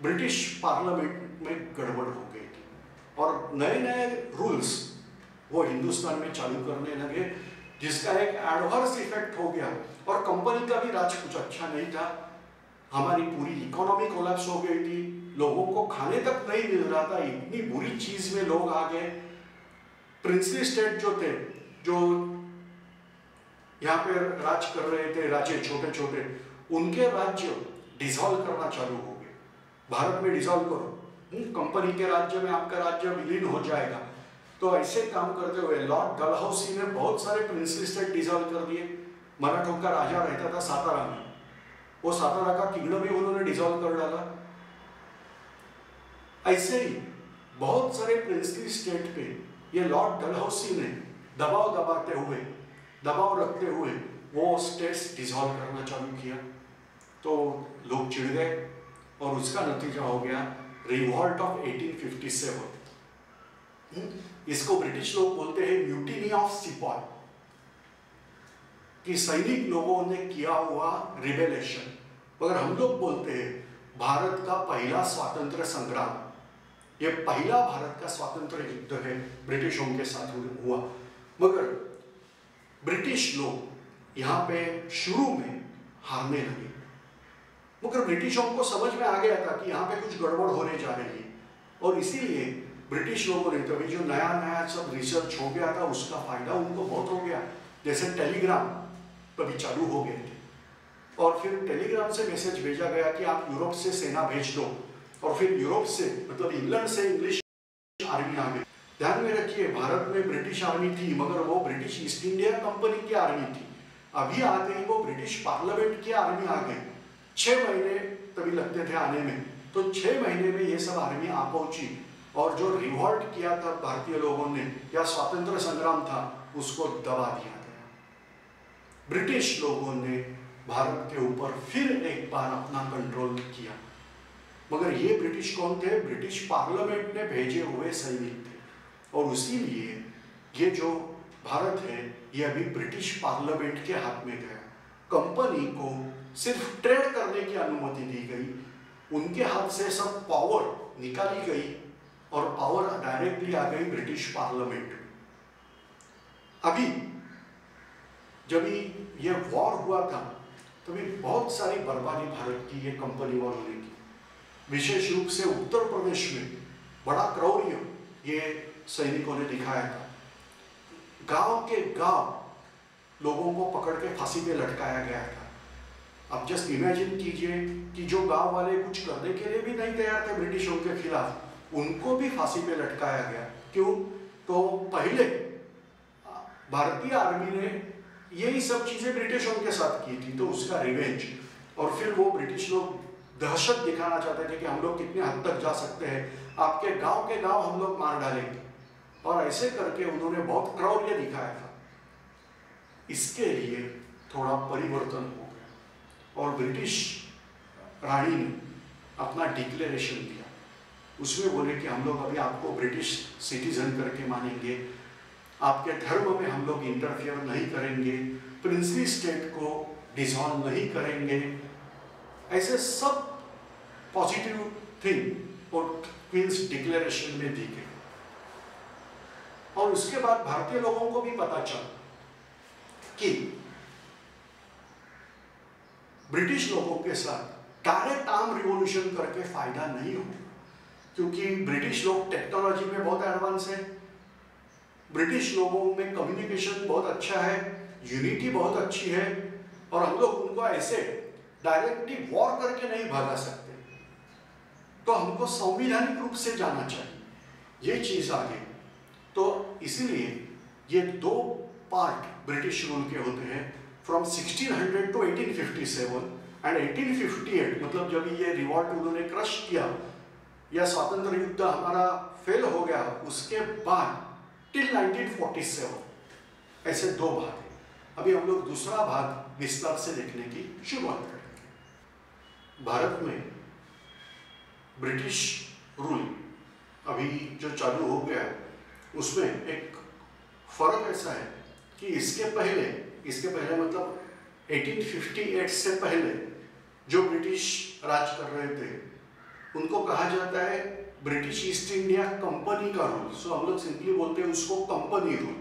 ब्रिटिश पार्लियामेंट में गड़बड़ हो गई थी और नए नए रूल्स वो हिंदुस्तान में चालू करने लगे, जिसका एक एडवर्स इफेक्ट हो गया और कंपनी का भी राज कुछ अच्छा नहीं था। हमारी पूरी इकोनॉमी कोलैप्स हो गई थी, लोगों को खाने तक नहीं मिल रहा था, इतनी बुरी चीज में लोग आ गए। प्रिंसली स्टेट जो थे, जो यहाँ पे राज कर रहे थे, राज्य छोटे छोटे, उनके राज्य डिसॉल्व करना चालू हो गए। भारत में डिसॉल्व करो, कंपनी के राज्य में आपका राज्य विलीन हो जाएगा। तो ऐसे काम करते हुए लॉर्ड डलहौसी ने बहुत सारे प्रिंसली स्टेट डिसॉल्व कर दिए। मराठों का राजा रहता था सातारा में, वो सातारा का किंगडम भी उन्होंने डिसॉल्व कर डाला। ऐसे ही बहुत सारे प्रिंसली स्टेट पे ये लॉर्ड डलहौसी ने दबाव रखते हुए वो स्टेट्स डिसॉल्व करना चालू किया। तो लोग चिढ़ गए और उसका नतीजा हो गया रिवॉल्ट ऑफ 1857। इसको ब्रिटिश लोग बोलते हैं म्यूटिनी ऑफ सिपॉय। कि सैनिक लोगों ने किया हुआ रिबेलेशन, मगर हम लोग बोलते हैं भारत का पहला स्वातंत्र संग्राम, ये पहला भारत का स्वातंत्र युद्ध है ब्रिटिशों के साथ हुआ। मगर ब्रिटिश लोग यहाँ पे शुरू में हारने लगे, मगर ब्रिटिशों को समझ में आ गया था कि यहाँ पे कुछ गड़बड़ होने जा रही है, और इसीलिए ब्रिटिश लोगों ने तभी जो नया नया सब रिसर्च हो गया था उसका फायदा उनको बहुत हो गया। जैसे टेलीग्राम तभी चालू हो गए थे, और फिर टेलीग्राम से मैसेज भेजा गया कि आप यूरोप से सेना भेज दो, और फिर यूरोप से मतलब इंग्लैंड से इंग्लिश आर्मी आ गई। ध्यान में रखिए, भारत में ब्रिटिश आर्मी थी, मगर वो ब्रिटिश ईस्ट इंडिया कंपनी की आर्मी थी। अभी आ गई वो ब्रिटिश पार्लियामेंट की आर्मी आ गई। 6 महीने तभी लगते थे आने में, तो 6 महीने में ये सब आर्मी आ पहुंची, और जो रिवॉल्ट किया था भारतीय लोगों ने या स्वातंत्र संग्राम था उसको दबा दिया गया। ब्रिटिश लोगों ने भारत के ऊपर फिर एक बार अपना कंट्रोल किया, मगर ये ब्रिटिश कौन थे? ब्रिटिश पार्लियामेंट ने भेजे हुए सैनिक थे, और इसीलिए ये जो भारत है ये अभी ब्रिटिश पार्लियामेंट के हाथ में गया। कंपनी को सिर्फ ट्रेड करने की अनुमति दी गई, उनके हाथ से सब पावर निकाली गई, और पावर डायरेक्टली आ गई ब्रिटिश पार्लियामेंट में। अभी जब ये वॉर हुआ था तभी बहुत सारी बर्बादी भारत की ये कंपनी वॉर होने की, विशेष रूप से उत्तर प्रदेश में बड़ा क्रौर्य ये सैनिकों ने दिखाया था। गांव के गांव लोगों को पकड़ के फांसी पे लटकाया गया था। अब जस्ट इमेजिन कीजिए कि जो गांव वाले कुछ करने के लिए भी नहीं तैयार थे ब्रिटिशों के खिलाफ, उनको भी फांसी पे लटकाया गया। क्यों? तो पहले भारतीय आर्मी ने यही सब चीजें ब्रिटिशों के साथ की थी, तो उसका रिवेंज, और फिर वो ब्रिटिश लोग दहशत दिखाना चाहते थे कि हम लोग कितने हद तक जा सकते हैं, आपके के गांव हम लोग मार डालेंगे, और ऐसे करके उन्होंने बहुत क्रौर्य दिखाया था। इसके लिए थोड़ा परिवर्तन हो गया, और ब्रिटिश रानी ने अपना डिक्लेरेशन दिया। उसमें बोले कि हम लोग अभी आपको ब्रिटिश सिटीजन करके मानेंगे, आपके धर्म में हम लोग इंटरफियर नहीं करेंगे, प्रिंसली स्टेट को डिसॉल्व नहीं करेंगे, ऐसे सब पॉजिटिव थिंग और क्वींस डिक्लेरेशन में दी गई। और उसके बाद भारतीय लोगों को भी पता चला कि ब्रिटिश लोगों के साथ डायरेक्ट आर्म रिवॉल्यूशन करके फायदा नहीं हो, क्योंकि ब्रिटिश लोग टेक्नोलॉजी में बहुत एडवांस है, ब्रिटिश लोगों में कम्युनिकेशन बहुत अच्छा है, यूनिटी बहुत अच्छी है, और हम लोग उनको ऐसे डायरेक्टली वॉर करके नहीं भगा सकते, तो हमको संवैधानिक रूप से जाना चाहिए, ये चीज आ गई। तो इसीलिए ये 2 पार्ट ब्रिटिश रूल के होते हैं, फ्रॉम 1600 टू 1857 एंड 1858, मतलब जब ये रिवॉल्ट उन्होंने क्रश किया या स्वातंत्र युद्ध हमारा फेल हो गया, उसके बाद टिल 1947, ऐसे 2 भाग हैं। अभी हम लोग दूसरा भाग विस्तार से देखने की शुरुआत करेंगे। भारत में ब्रिटिश रूल अभी जो चालू हो गया उसमें एक फर्क ऐसा है कि इसके पहले मतलब 1858 से पहले जो ब्रिटिश राज कर रहे थे उनको कहा जाता है ब्रिटिश ईस्ट इंडिया कंपनी का रूल। सो हम लोग सिंपली बोलते हैं उसको कंपनी रूल।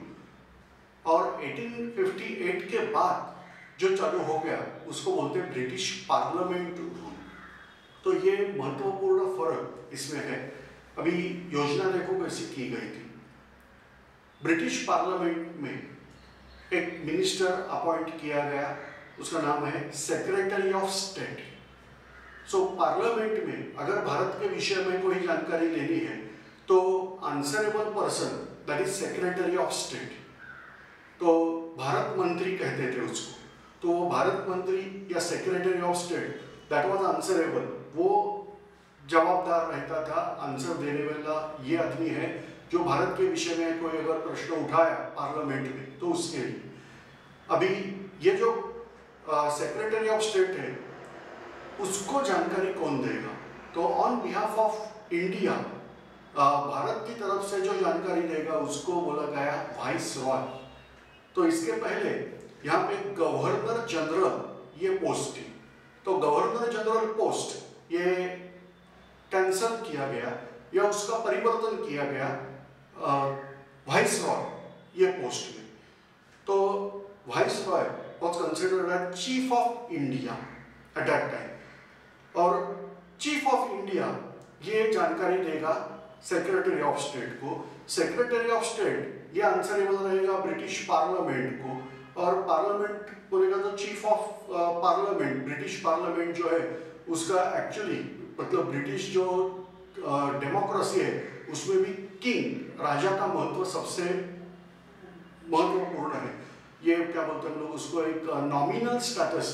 और 1858 के बाद जो चालू हो गया उसको बोलते हैं ब्रिटिश पार्लियामेंट रूल। तो ये महत्वपूर्ण फर्क इसमें है। अभी योजना देखो कैसी की गई थी। ब्रिटिश पार्लियामेंट में एक मिनिस्टर अपॉइंट किया गया, उसका नाम है secretary of state. So parliament में अगर भारत के विषय में कोई जानकारी लेनी है तो answerable person that is secretary of state, तो भारत मंत्री कहते थे उसको। तो वो भारत मंत्री या secretary of state that was answerable, वो जवाबदार रहता था, आंसर देने वाला ये आदमी है जो भारत के विषय में कोई अगर प्रश्न उठाया पार्लियामेंट में तो उसके लिए। अभी ये जो सेक्रेटरी ऑफ स्टेट है उसको जानकारी कौन देगा? तो on behalf of India Bharat की तरफ से जो जानकारी देगा उसको बोला गया वाइस रॉय। तो इसके पहले यहाँ पे गवर्नर जनरल ये पोस्ट थी, तो गवर्नर जनरल पोस्ट ये कैंसल किया गया या उसका परिवर्तन किया गया वाइस रॉय ये पोस्ट में। तो vice Roy was considered as chief of India at that time, और चीफ ऑफ इंडिया ये जानकारी देगा सेक्रेटरी ऑफ स्टेट को। सेक्रेटरी ऑफ स्टेट ये आंसरेबल रहेगा ब्रिटिश पार्लियामेंट को, और पार्लियामेंट बोलेगा तो chief of parliament, British parliament जो है उसका एक्चुअली मतलब ब्रिटिश जो डेमोक्रेसी है उसमें भी किंग राजा का महत्व सबसे महत्वपूर्ण है। ये क्या बोलते हैं हम लोग उसको, एक नॉमिनल स्टेटस,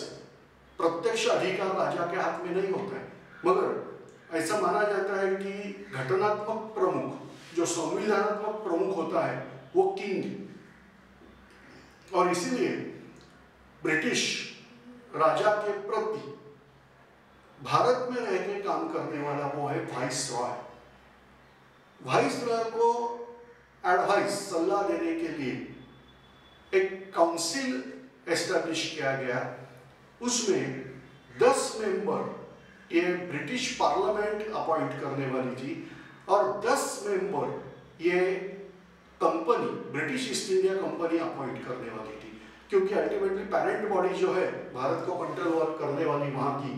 प्रत्यक्ष अधिकार राजा के हाथ में नहीं होता है, मगर ऐसा माना जाता है कि घटनात्मक प्रमुख जो संविधानात्मक प्रमुख होता है वो किंग, और इसीलिए ब्रिटिश राजा के प्रति भारत में रह के काम करने वाला वो है वाइस रॉय। वाइस रॉय को एडवाइस सलाह देने के लिए एक काउंसिल एस्टैब्लिश किया गया, उसमें 10 मेंबर ये ब्रिटिश पार्लियामेंट अपॉइंट करने वाली थी, और 10 मेंबर ये company British East India company appoint करने वाली थी, क्योंकि अल्टीमेटली पेरेंट बॉडी जो है भारत को कंट्रोल करने वाली वहाँ की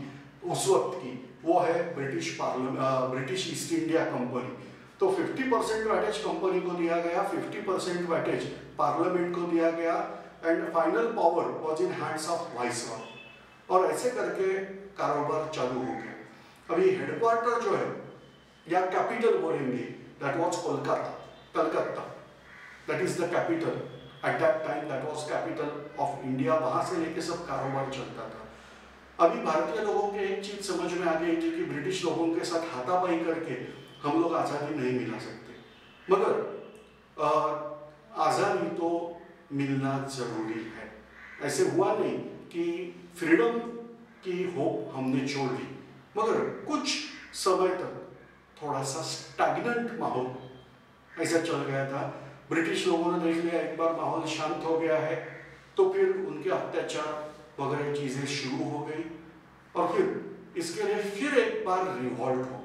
उस वक्त की वो है ब्रिटिश ईस्ट इंडिया कंपनी। तो 50% वेटेज कंपनी को दिया गया, 50% वेटेज पार्लियामेंट को दिया गया, and final power was in hands of viceroy, और ऐसे करके कारोबार चालू हो गया। अभी हेडक्वार्टर जो है या कैपिटल बोलेंगे, that was Calcutta, that is the capital at that time, that was capital of India. वहां से लेके सब कारोबार चलता था। अभी भारतीय लोगों के एक चीज समझ में आ गई थी कि ब्रिटिश लोगों के साथ हाथापाई करके हम लोग आज़ादी नहीं मिला सकते, मगर आज़ादी तो मिलना जरूरी है। ऐसे हुआ नहीं कि फ्रीडम की होप हमने छोड़ दी, मगर कुछ समय तक थोड़ा सा स्टैग्नेंट माहौल ऐसा चल गया था। ब्रिटिश लोगों ने देख लिया एक बार माहौल शांत हो गया है, तो फिर उनके अत्याचार वगैरह चीजें शुरू हो गई, और फिर इसके लिए फिर एक बार रिवॉल्ट हो गया।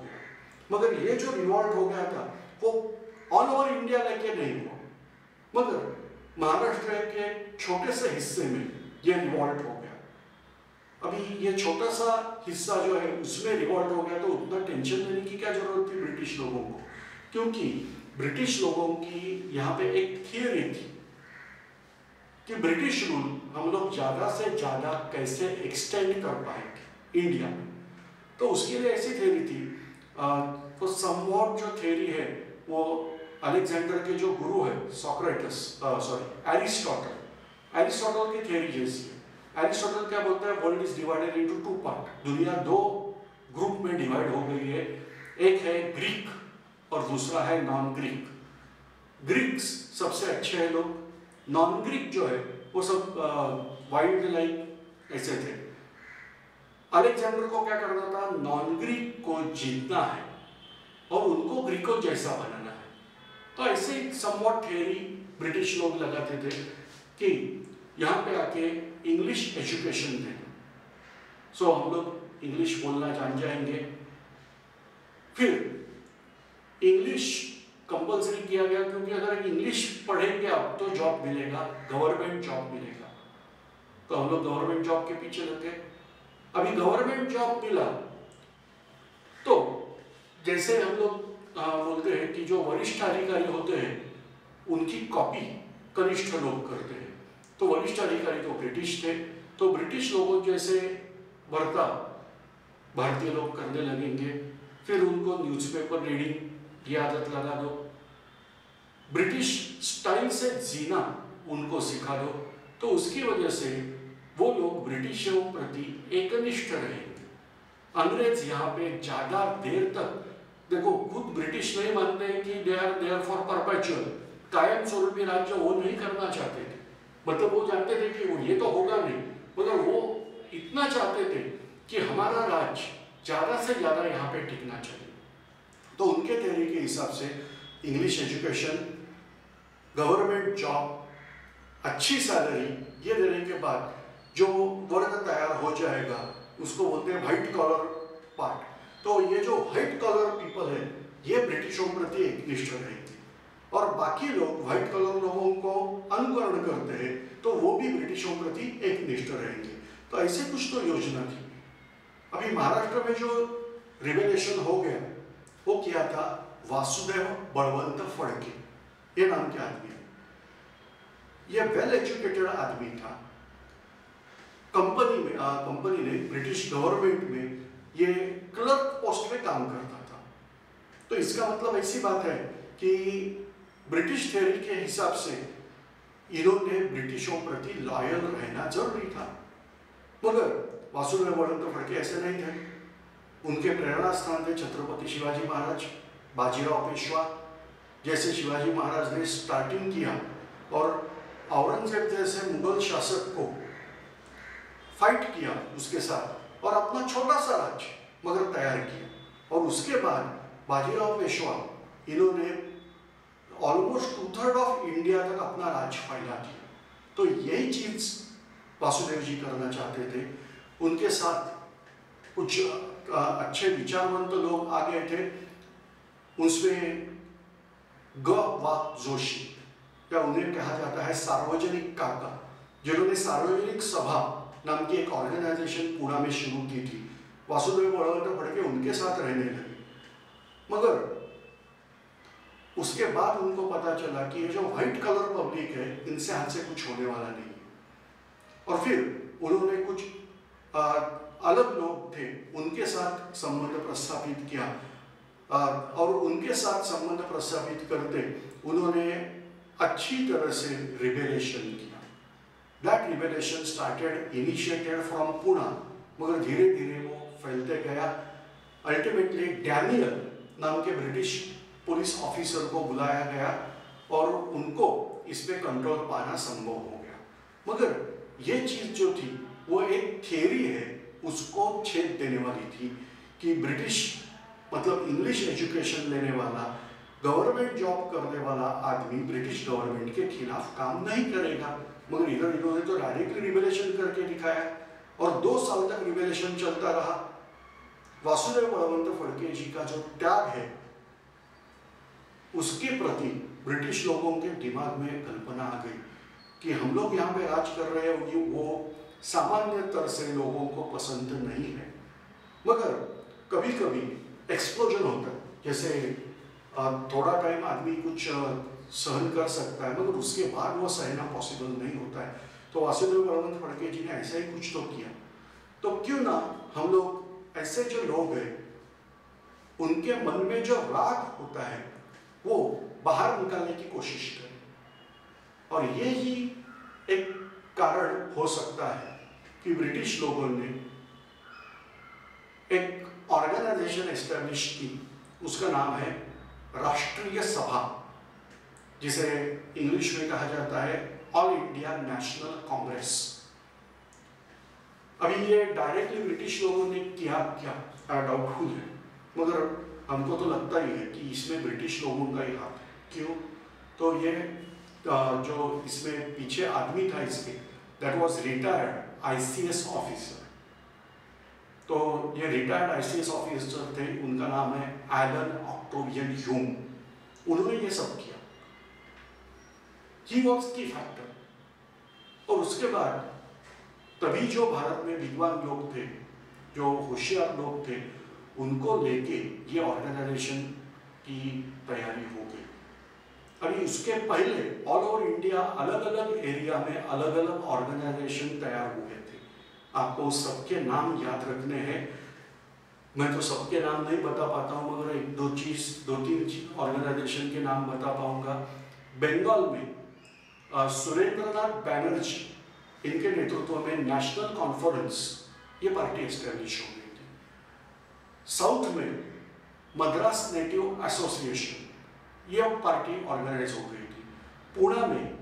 मगर ये जो रिवॉल्ट हो गया था वो ऑल ओवर इंडिया लेके नहीं हुआ, मगर महाराष्ट्र के छोटे से हिस्से में ये रिवॉल्ट हो गया। अभी ये छोटा सा हिस्सा जो है उसमें रिवॉल्ट हो गया, तो उतना टेंशन लेने की क्या जरूरत थी ब्रिटिश लोगों को, क्योंकि ब्रिटिश लोगों की यहाँ पे एक थियरी थी कि ब्रिटिश रूल हम लोग ज़्यादा से ज़्यादा कैसे एक्सटेंड कर पाएंगे इंडिया में। तो उसके लिए ऐसी थ्योरी थी, तो समवॉट जो थ्योरी है वो अलेक्जेंडर के जो गुरु है एरिस्टोटल की थ्योरी जैसी है। एरिस्टोटल क्या बोलता है, world is divided into 2 part, दुनिया 2 ग्रुप में डिवाइड हो गई है, एक है ग्रीक और दूसरा है नॉन ग्रीक। ग्रीक्स सबसे अच्छे हैं लोग, नॉन ग्रीक जो है वो सब वाइल्ड लाइफ ऐसे थे। अलेक्जेंडर को क्या करना था, नॉन ग्रीक को जीतना है और उनको ग्रीकों जैसा बनाना है। तो ऐसे ही समवॉट थ्योरी ब्रिटिश लोग लगाते थे कि यहाँ पे आके इंग्लिश एजुकेशन देना, सो हम लोग इंग्लिश बोलना जान जाएंगे। फिर इंग्लिश कंपल्सरी किया गया, क्योंकि अगर इंग्लिश पढ़ेंगे अब तो जॉब मिलेगा, गवर्नमेंट जॉब मिलेगा, तो हम लोग गवर्नमेंट जॉब के पीछे लगे। अभी गवर्नमेंट जॉब मिला तो जैसे हम लोग बोलते हैं कि जो वरिष्ठ अधिकारी होते हैं उनकी कॉपी कनिष्ठ लोग करते हैं, तो वरिष्ठ अधिकारी तो ब्रिटिश थे, तो ब्रिटिश लोगों जैसे बर्ताव भारतीय लोग करने लगेंगे। फिर उनको न्यूज़पेपर रीडिंग की आदत लगा दो, ब्रिटिश स्टाइल से जीना उनको सिखा दो, तो उसकी वजह से वो लोग ब्रिटिशों प्रति एकनिष्ठ रहेंगे। अंग्रेज यहाँ पे ज्यादा देर तक, देखो खुद ब्रिटिश नहीं मानते हैं कि they are there for perpetual, कायम स्वरूपी राज्य वो नहीं करना चाहते थे, मतलब वो जानते थे कि वो ये तो होगा नहीं, मगर वो इतना चाहते थे कि हमारा राज्य ज्यादा से ज्यादा यहाँ पे टिकना चाहिए। तो उनके थ्योरी के हिसाब से इंग्लिश एजुकेशन, गवर्नमेंट जॉब अच्छी सैलरी ये देने के बाद जो वर्ग तैयार हो जाएगा उसको बोलते हैं व्हाइट कॉलर पार्ट। तो ये जो व्हाइट कॉलर पीपल है ये ब्रिटिशों के प्रति एकनिष्ठ रहेंगे और बाकी लोग व्हाइट कॉलर लोगों को अनुकरण करते हैं तो वो भी ब्रिटिशों के प्रति एकनिष्ठ रहेंगे। तो ऐसे कुछ तो योजना थी। अभी महाराष्ट्र में जो रिवोल्यूशन हो गया वो किया था वासुदेव बळवंत फडके, ये नाम के आदमी है। ये वेल एजुकेटेड आदमी था। कंपनी ने ब्रिटिश गवर्नमेंट में ये क्लर्क पोस्ट में काम करता था। तो इसका मतलब ऐसी बात है कि ब्रिटिश थ्योरी के हिसाब से इन्होंने ब्रिटिशों प्रति लॉयल रहना जरूरी था। मगर वासुदेव बळवंत फडके ऐसे नहीं थे। उनके प्रेरणा स्थान थे छत्रपति शिवाजी महाराज, बाजीराव पेशवा। जैसे शिवाजी महाराज ने स्टार्टिंग किया और औरंगजेब जैसे मुगल शासक को फाइट किया उसके साथ और अपना छोटा सा राज्य मगर तैयार किया और उसके बाद बाजीराव पेशवा इन्होंने ऑलमोस्ट 2/3 ऑफ इंडिया तक अपना राज्य फैला दिया। तो यही चीज वासुदेव जी करना चाहते थे। उनके साथ कुछ अच्छे विचारवंत लोग आ गए थे। उसमें ग.वा. जोशी या उन्हें कहा जाता है सार्वजनिक काका, जिन्होंने सार्वजनिक सभा नाम की एक ऑर्गेनाइजेशन पुणे में शुरू की थी। वासुदेव बळवंत फडके उनके साथ रहने लगे मगर उसके बाद उनको पता चला कि ये जो व्हाइट कलर पब्लिक है इनसे हमसे कुछ होने वाला नहीं है और फिर उन्होंने कुछ अलग लोग थे उनके साथ संबंध प्रस्थापित किया और उनके साथ संबंध प्रस्थापित करते उन्होंने अच्छी तरह से रिबेलेशन किया। That rebellion started initiated from Pune मगर धीरे धीरे वो फैलते गया। अल्टीमेटली डैनियल नाम के ब्रिटिश पुलिस ऑफिसर को बुलाया गया और उनको इस पे कंट्रोल पाना संभव हो गया। मगर ये चीज जो थी वो एक थियरी है, उसको छेद देने वाली थी कि ब्रिटिश मतलब इंग्लिश एजुकेशन लेने वाला गवर्नमेंट जॉब करने वाला आदमी ब्रिटिश गवर्नमेंट के खिलाफ काम नहीं करेगा। मगर इधर इन्होंने तो डायरेक्टली रिबेलेशन करके दिखाया और 2 साल तक रिबेलेशन चलता रहा। वासुदेव बळवंत फडके जी का जो त्याग है उसके प्रति ब्रिटिश लोगों के दिमाग में कल्पना आ गई कि हम लोग यहाँ पे राज कर रहे हैं वो सामान्य तरह से लोगों को पसंद नहीं है। मगर कभी कभी एक्सप्लोजन होता है, जैसे थोड़ा टाइम आदमी कुछ सहन कर सकता है मगर उसके बाद वो सहना पॉसिबल नहीं होता है। तो वासुदेव बळवंत फडके जी ने ऐसा ही कुछ तो किया। तो क्यों ना हम लोग ऐसे जो लोग हैं उनके मन में जो राग होता है वो बाहर निकालने की कोशिश करें। और ये ही एक कारण हो सकता है कि ब्रिटिश लोगों ने एक ऑर्गेनाइजेशन एस्टेब्लिश की, उसका नाम है राष्ट्रीय सभा, जिसे इंग्लिश में कहा जाता है ऑल इंडिया नेशनल कांग्रेस। अभी ये डायरेक्टली ब्रिटिश लोगों ने किया क्या डाउटफुल है मगर हमको तो लगता ही है कि इसमें ब्रिटिश लोगों का ही हाथ है। क्यों? तो ये जो इसमें पीछे आदमी था इसके, that was retired ICS officer. तो ये रिटायर्ड आईसीएस ऑफिसर थे, उनका नाम है एलन ऑक्टेवियन ह्यूम। उन्होंने ये सब किया। ही वॉज की फैक्टर। और उसके बाद तभी जो भारत में विद्वान लोग थे, जो होशियार लोग थे, उनको लेके ये ऑर्गेनाइजेशन की तैयारी हो गई। अभी उसके पहले ऑल ओवर इंडिया अलग अलग एरिया में अलग अलग ऑर्गेनाइजेशन तैयार हुए थे। आपको सबके नाम याद रखने हैं। मैं तो सबके नाम नहीं बता पाता हूँ मगर 2-3 ऑर्गेनाइजेशन के नाम बता पाऊंगा। बंगाल में सुरेंद्रनाथ बैनर्जी, इनके नेतृत्व में नेशनल कॉन्फ्रेंस ये पार्टी एस्टेब्लिश हो गई थी। साउथ में मद्रास नेटिव एसोसिएशन ये पार्टी ऑर्गेनाइज हो गई थी। पुणे में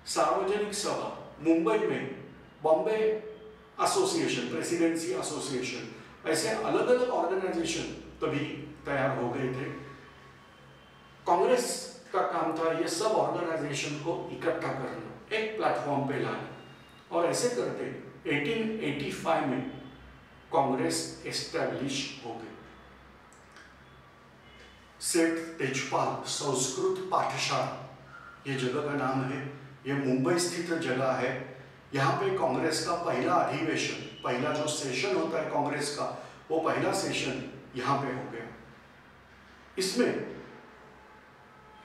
सार्वजनिक सभा, मुंबई में बॉम्बे एसोसिएशन, प्रेसिडेंसी एसोसिएशन, ऐसे अलग अलग ऑर्गेनाइजेशन तभी तैयार हो गए थे। कांग्रेस का काम था ये सब ऑर्गेनाइजेशन को इकट्ठा करना एक प्लेटफॉर्म पे लाना, और ऐसे करते 1885 में कांग्रेस एस्टैब्लिश हो गई। सेठ तेजपाल संस्कृत पाठशाला ये जगह का नाम है, ये मुंबई स्थित जगह है। यहाँ पे कांग्रेस का पहला अधिवेशन, पहला जो सेशन होता है कांग्रेस का, वो पहला सेशन यहाँ पे हो गया। इसमें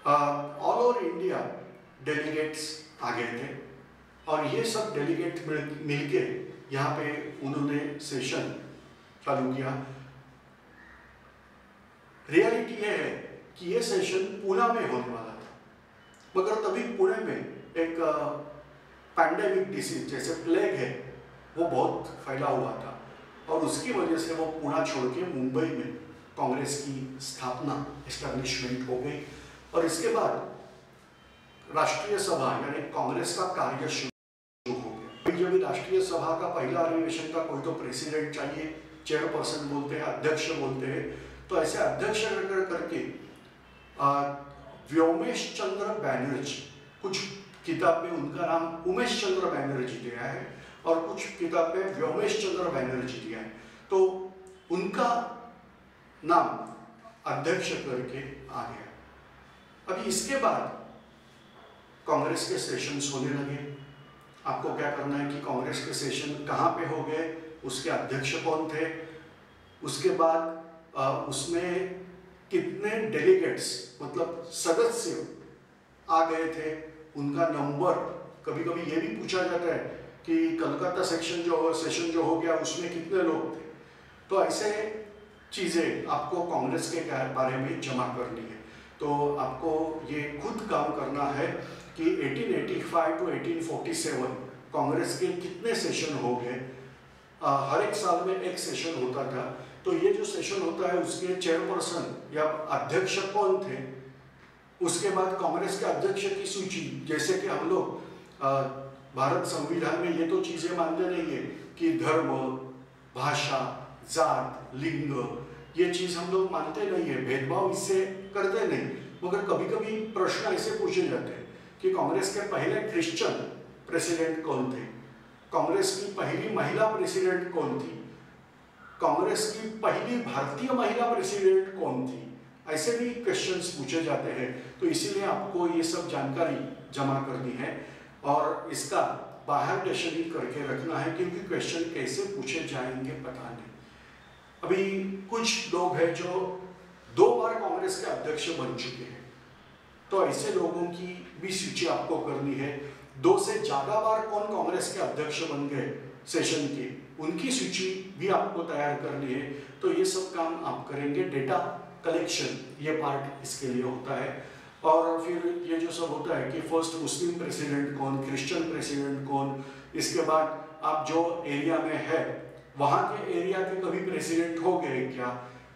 ऑल ओवर इंडिया डेलीगेट्स आ गए थे, और ये सब डेलीगेट मिलके यहाँ पे उन्होंने सेशन चालू किया। रियलिटी ये है कि ये सेशन पुणे में होने वाला था, मगर तभी पुणे में एक पैंडेमिक डिसीज जैसे प्लेग है वो बहुत फैला हुआ था, और उसकी वजह से वो पुणे छोड़ के मुंबई में कांग्रेस की स्थापना, एस्टैब्लिशमेंट हो गई। और इसके बाद राष्ट्रीय सभा यानी कांग्रेस का कार्य शुरू हो गया। जब राष्ट्रीय सभा का पहला अधिवेशन का कोई तो प्रेसिडेंट चाहिए, चेयरपर्सन बोलते हैं, अध्यक्ष बोलते हैं, तो ऐसे अध्यक्ष करके व्योमेश चंद्र बैनर्जी, कुछ किताब में उनका नाम उमेश चंद्र बैनर्जी दिया है और कुछ किताब में व्योमेश चंद्र बैनर्जी दिया है, तो उनका नाम अध्यक्ष करके आ गया। अभी इसके बाद कांग्रेस के सेशंस होने लगे। आपको क्या करना है कि कांग्रेस के सेशन कहाँ पे हो गए, उसके अध्यक्ष कौन थे, उसके बाद उसमें कितने डेलीगेट्स मतलब सदस्य आ गए थे, उनका नंबर। कभी कभी ये भी पूछा जाता है कि कलकत्ता सेशन जो हो गया उसमें कितने लोग थे। तो ऐसे चीज़ें आपको कांग्रेस के बारे में जमा करनी है, तो आपको ये खुद काम करना है कि 1885 टू 1847 कांग्रेस के कितने सेशन हो गए। हर एक साल में एक सेशन होता था, तो ये जो सेशन होता है उसके चेयरपर्सन या अध्यक्ष कौन थे, उसके बाद कांग्रेस के अध्यक्ष की सूची, जैसे कि हम लोग भारत संविधान में ये तो चीज़ें मानते नहीं है कि धर्म, भाषा, जात, लिंग, ये चीज़ हम लोग मानते नहीं है, भेदभाव इससे करते नहीं। मगर कभी कभी प्रश्न ऐसे पूछे जाते हैं कि कांग्रेस के पहले क्रिश्चियन प्रेसिडेंट कौन थे, कांग्रेस की पहली महिला प्रेसिडेंट कौन थी, कांग्रेस की पहली भारतीय महिला प्रेसिडेंट कौन थी, ऐसे भी क्वेश्चंस पूछे जाते हैं। तो इसीलिए आपको ये सब जानकारी जमा करनी है और इसका बाहर डेशनी करके रखना है, क्योंकि क्वेश्चन कैसे पूछे जाएंगे पता नहीं। अभी कुछ लोग हैं जो 2 बार कांग्रेस के अध्यक्ष बन चुके हैं, तो ऐसे लोगों की भी सूची आपको करनी है। 2 से ज़्यादा बार कौन कांग्रेस के अध्यक्ष बन गए सेशन के, उनकी सूची भी आपको तैयार करनी है। तो ये सब काम आप करेंगे। डेटा कलेक्शन ये पार्ट इसके लिए होता है, और फिर ये जो सब होता है कि फर्स्ट मुस्लिम प्रेसिडेंट कौन, क्रिश्चियन प्रेसिडेंट कौन, इसके बाद आप जो एरिया में है वहाँ के एरिया के कभी प्रेसिडेंट हो गए क्या,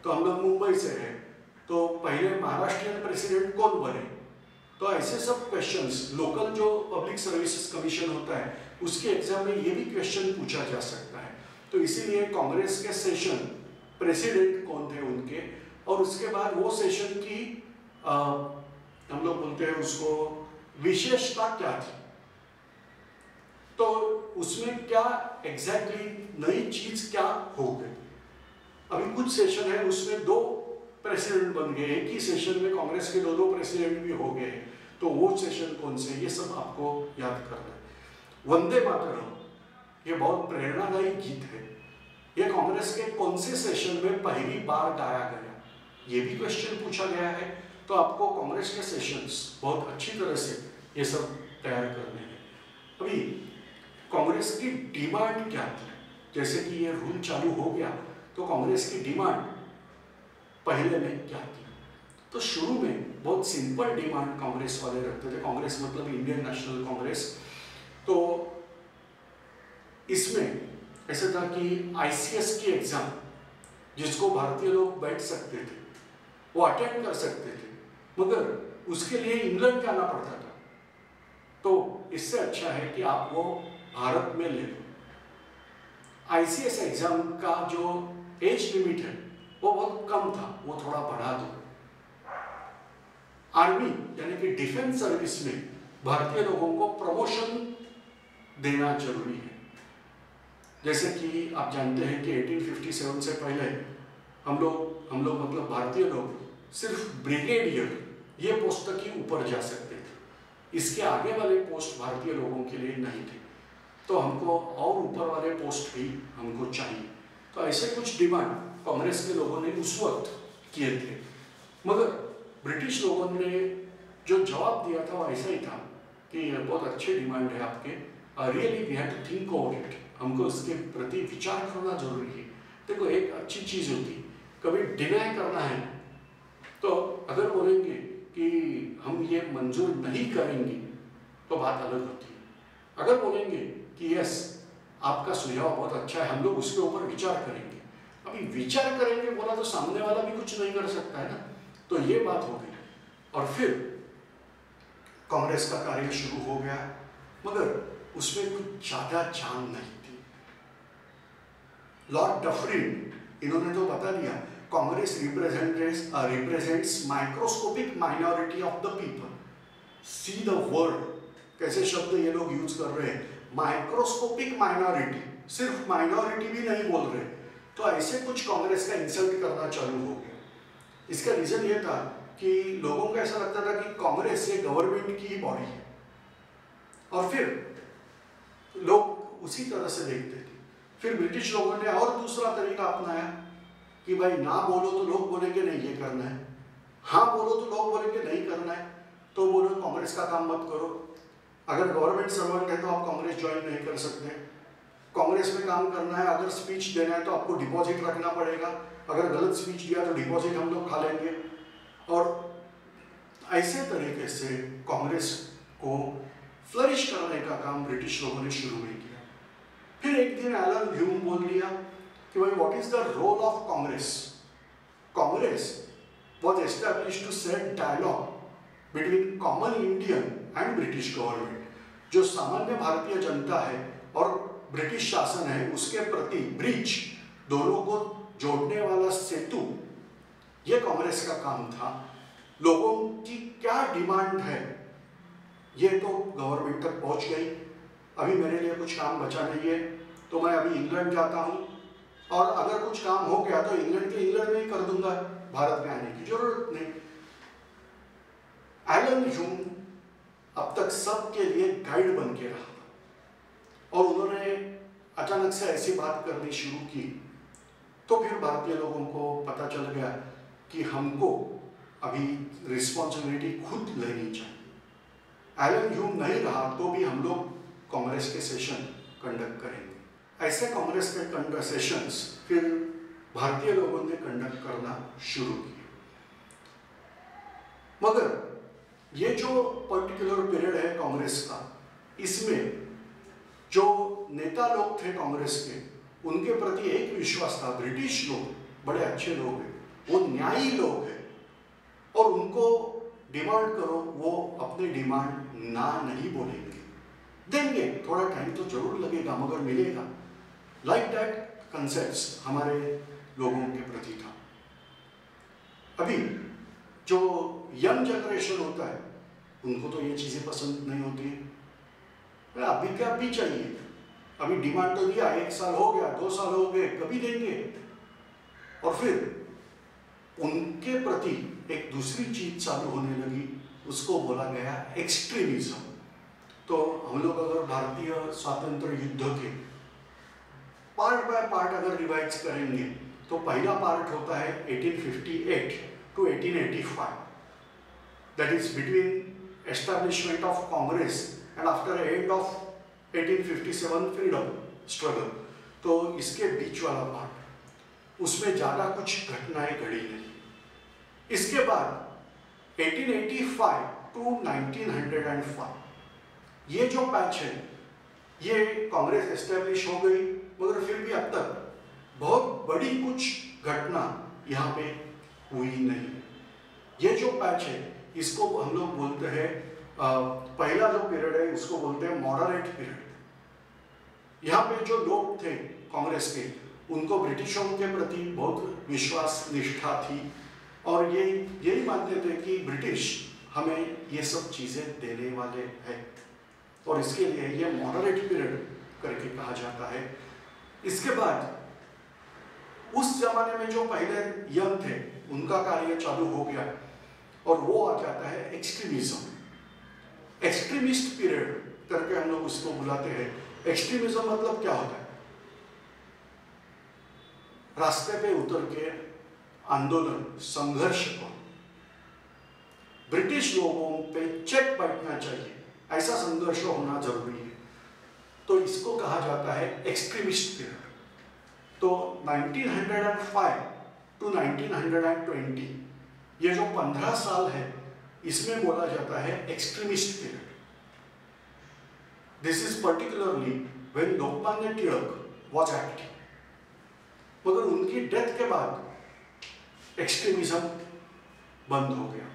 तो हम लोग मुंबई से हैं, तो पहले महाराष्ट्रियन प्रेसिडेंट कौन बने। तो ऐसे सब क्वेश्चंस, लोकल जो पब्लिक सर्विसेज कमीशन होता है उसके एग्जाम में ये भी क्वेश्चन पूछा जा सकता है। तो इसीलिए कांग्रेस के सेशन प्रेसिडेंट कौन थे उनके, और उसके बाद वो सेशन की हम लोग बोलते हैं उसको विशेषता क्या थी, तो उसमें क्या एग्जैक्टली नई चीज क्या हो गई। अभी कुछ सेशन है उसमें 2 प्रेसिडेंट बन गए, एक ही सेशन में कांग्रेस के 2 प्रेसिडेंट भी हो गए, तो वो सेशन कौन से, ये सब आपको याद करना है। वंदे मातरम ये बहुत प्रेरणादायी गीत है, ये कांग्रेस के कौन से सेशन में पहली बार गाया गया, ये भी क्वेश्चन पूछा गया है। तो आपको कांग्रेस के सेशंस बहुत अच्छी तरह से ये सब तैयार करने हैं। अभी कांग्रेस की डिमांड क्या थी, जैसे कि ये रूल चालू हो गया तो कांग्रेस की डिमांड पहले में क्या थी। तो शुरू में बहुत सिंपल डिमांड कांग्रेस वाले रखते थे, कांग्रेस मतलब इंडियन नेशनल कांग्रेस। तो इसमें ऐसा था कि ICS की एग्जाम जिसको भारतीय लोग बैठ सकते थे वो अटेंड कर सकते थे, मगर उसके लिए इंग्लैंड जाना पड़ता था। तो इससे अच्छा है कि आप वो भारत में ले लो। ICS एग्जाम का जो एज लिमिट है वो बहुत कम था, वो थोड़ा बढ़ा दो। आर्मी यानी कि डिफेंस सर्विस में भारतीय लोगों को प्रमोशन देना जरूरी है। जैसे कि आप जानते हैं कि 1857 से पहले हम लोग मतलब भारतीय लोग सिर्फ ब्रिगेडियर ये पोस्ट तक ही ऊपर जा सकते थे। इसके आगे वाले पोस्ट भारतीय लोगों के लिए नहीं थे, तो हमको और ऊपर वाले पोस्ट भी हमको चाहिए। तो ऐसे कुछ डिमांड कांग्रेस के लोगों ने उस वक्त किए थे, मगर ब्रिटिश लोगों ने जो जवाब दिया था वो ऐसा ही था कि बहुत अच्छे डिमांड है आपके, really we have to think over it, हमको उसके प्रति विचार करना जरूरी है। देखो एक अच्छी चीज होती, कभी डिनाई करना है तो अगर बोलेंगे कि हम ये मंजूर नहीं करेंगे तो बात अलग होती है। अगर बोलेंगे कि यस आपका सुझाव बहुत अच्छा है, हम लोग उसके ऊपर विचार करेंगे, अभी विचार करेंगे बोला तो सामने वाला भी कुछ नहीं कर सकता है ना, तो ये बात हो गई। और फिर कांग्रेस का कार्य शुरू हो गया, मगर उसमें कुछ ज्यादा जान नहीं थी। लॉर्ड डफरिन इन्होंने तो बता दिया, Congress represents microscopic minority of the people. See the word, कैसे शब्द ये लोग यूज कर रहे हैं, माइक्रोस्कोपिक माइनॉरिटी, सिर्फ माइनॉरिटी भी नहीं बोल रहे। तो ऐसे कुछ कांग्रेस का इंसल्ट करना चालू हो गया। इसका रीजन ये था कि लोगों को ऐसा लगता था कि कांग्रेस ये गवर्नमेंट की ही बॉडी है, और फिर लोग उसी तरह से देखते थे। फिर ब्रिटिश लोगों ने और दूसरा तरीका अपनाया कि भाई ना बोलो तो लोग बोलेंगे नहीं ये करना है, हाँ बोलो तो लोग बोलेंगे नहीं करना है, तो बोलो कांग्रेस का काम मत करो। अगर गवर्नमेंट सर्वेंट है तो आप कांग्रेस ज्वाइन नहीं कर सकते, कांग्रेस में काम करना है, अगर स्पीच देना है तो आपको डिपॉजिट रखना पड़ेगा, अगर गलत स्पीच दिया तो डिपॉजिट हम लोग खा लेंगे। और ऐसे तरीके से कांग्रेस को फ्लरिश करने का काम ब्रिटिश लोगों ने शुरू में किया। फिर एक दिन एलन ह्यूम बोल दिया कि भाई what is the role of Congress. Congress was established to set dialogue between common Indian and British government। जो सामान्य भारतीय जनता है और ब्रिटिश शासन है उसके प्रति ब्रिज, दोनों को जोड़ने वाला सेतु, ये कांग्रेस का काम था। लोगों की क्या डिमांड है ये तो गवर्नमेंट तक पहुंच गई। अभी मेरे लिए कुछ काम बचा नहीं है तो मैं अभी इंग्लैंड जाता हूं, और अगर कुछ काम हो गया तो इंग्लैंड में ही कर दूंगा, भारत में आने की जरूरत नहीं। एलन ह्यूम अब तक सबके लिए गाइड बन के रहा था, और उन्होंने अचानक से ऐसी बात करनी शुरू की तो फिर भारतीय लोगों को पता चल गया कि हमको अभी रिस्पॉन्सिबिलिटी खुद लेनी चाहिए। एलन ह्यूम नहीं रहा तो भी हम लोग कांग्रेस के सेशन कंडक्ट करेंगे। ऐसे कांग्रेस के सेशंस फिर भारतीय लोगों ने कंडक्ट करना शुरू किया। मगर ये जो पर्टिकुलर पीरियड है कांग्रेस का, इसमें जो नेता लोग थे कांग्रेस के, उनके प्रति एक विश्वास था, ब्रिटिश लोग बड़े अच्छे लोग हैं, वो न्यायी लोग हैं, और उनको डिमांड करो वो अपनी डिमांड ना नहीं बोलेंगे, देंगे, थोड़ा टाइम तो जरूर लगेगा मगर मिलेगा। लाइक दैट कंसेप्ट्स हमारे लोगों के प्रति था। अभी जो यंग जनरेशन होता है उनको तो ये चीजें पसंद नहीं होती है। अभी क्या अभी चाहिए, अभी डिमांड तो दिया, 1 साल हो गया, 2 साल हो गए, कभी देंगे। और फिर उनके प्रति एक दूसरी चीज चालू होने लगी, उसको बोला गया एक्सट्रीमिज्म। तो हम लोग अगर भारतीय स्वातंत्र युद्ध के पार्ट बाय पार्ट अगर रिवाइज करेंगे तो पहला पार्ट होता है 1858 to 1885, that is between establishment of Congress and after end of 1857 freedom struggle। तो इसके बीच वाला पार्ट, उसमें ज्यादा कुछ घटनाएं घड़ी नहीं। इसके बाद 1885 to 1905 ये जो पैच है, ये कांग्रेस एस्टेब्लिश हो गई, मगर फिर भी अब तक बहुत बड़ी कुछ घटना यहाँ पे हुई नहीं। ये जो पैच है इसको हम लोग बोलते हैं, पहला जो पीरियड है उसको बोलते हैं मॉडरेट पीरियड। यहाँ पे जो लोग थे कांग्रेस के, उनको ब्रिटिशों के प्रति बहुत विश्वास निष्ठा थी, और यही मानते थे कि ब्रिटिश हमें ये सब चीज़ें देने वाले हैं और इसके लिए ये मॉडरेट पीरियड करके कहा जाता है। इसके बाद उस जमाने में जो पहले यंग थे उनका कार्य चालू हो गया और वो आ जाता है एक्सट्रीमिज्म। एक्सट्रीमिस्ट पीरियड करके हम लोग उसको बुलाते हैं। एक्सट्रीमिज्म मतलब क्या होता है? रास्ते पे उतर के आंदोलन, संघर्ष को, ब्रिटिश लोगों पे चेक बैठना चाहिए, ऐसा संघर्ष होना जरूरी है, तो इसको कहा जाता है एक्सट्रीमिस्ट पीरियड। तो 1905 टू 1920 ये जो 15 साल है इसमें बोला जाता है extremist period. This is particularly when Lokmanya Tilak was active. मगर उनकी डेथ के बाद एक्सट्रीमिज्म बंद हो गया।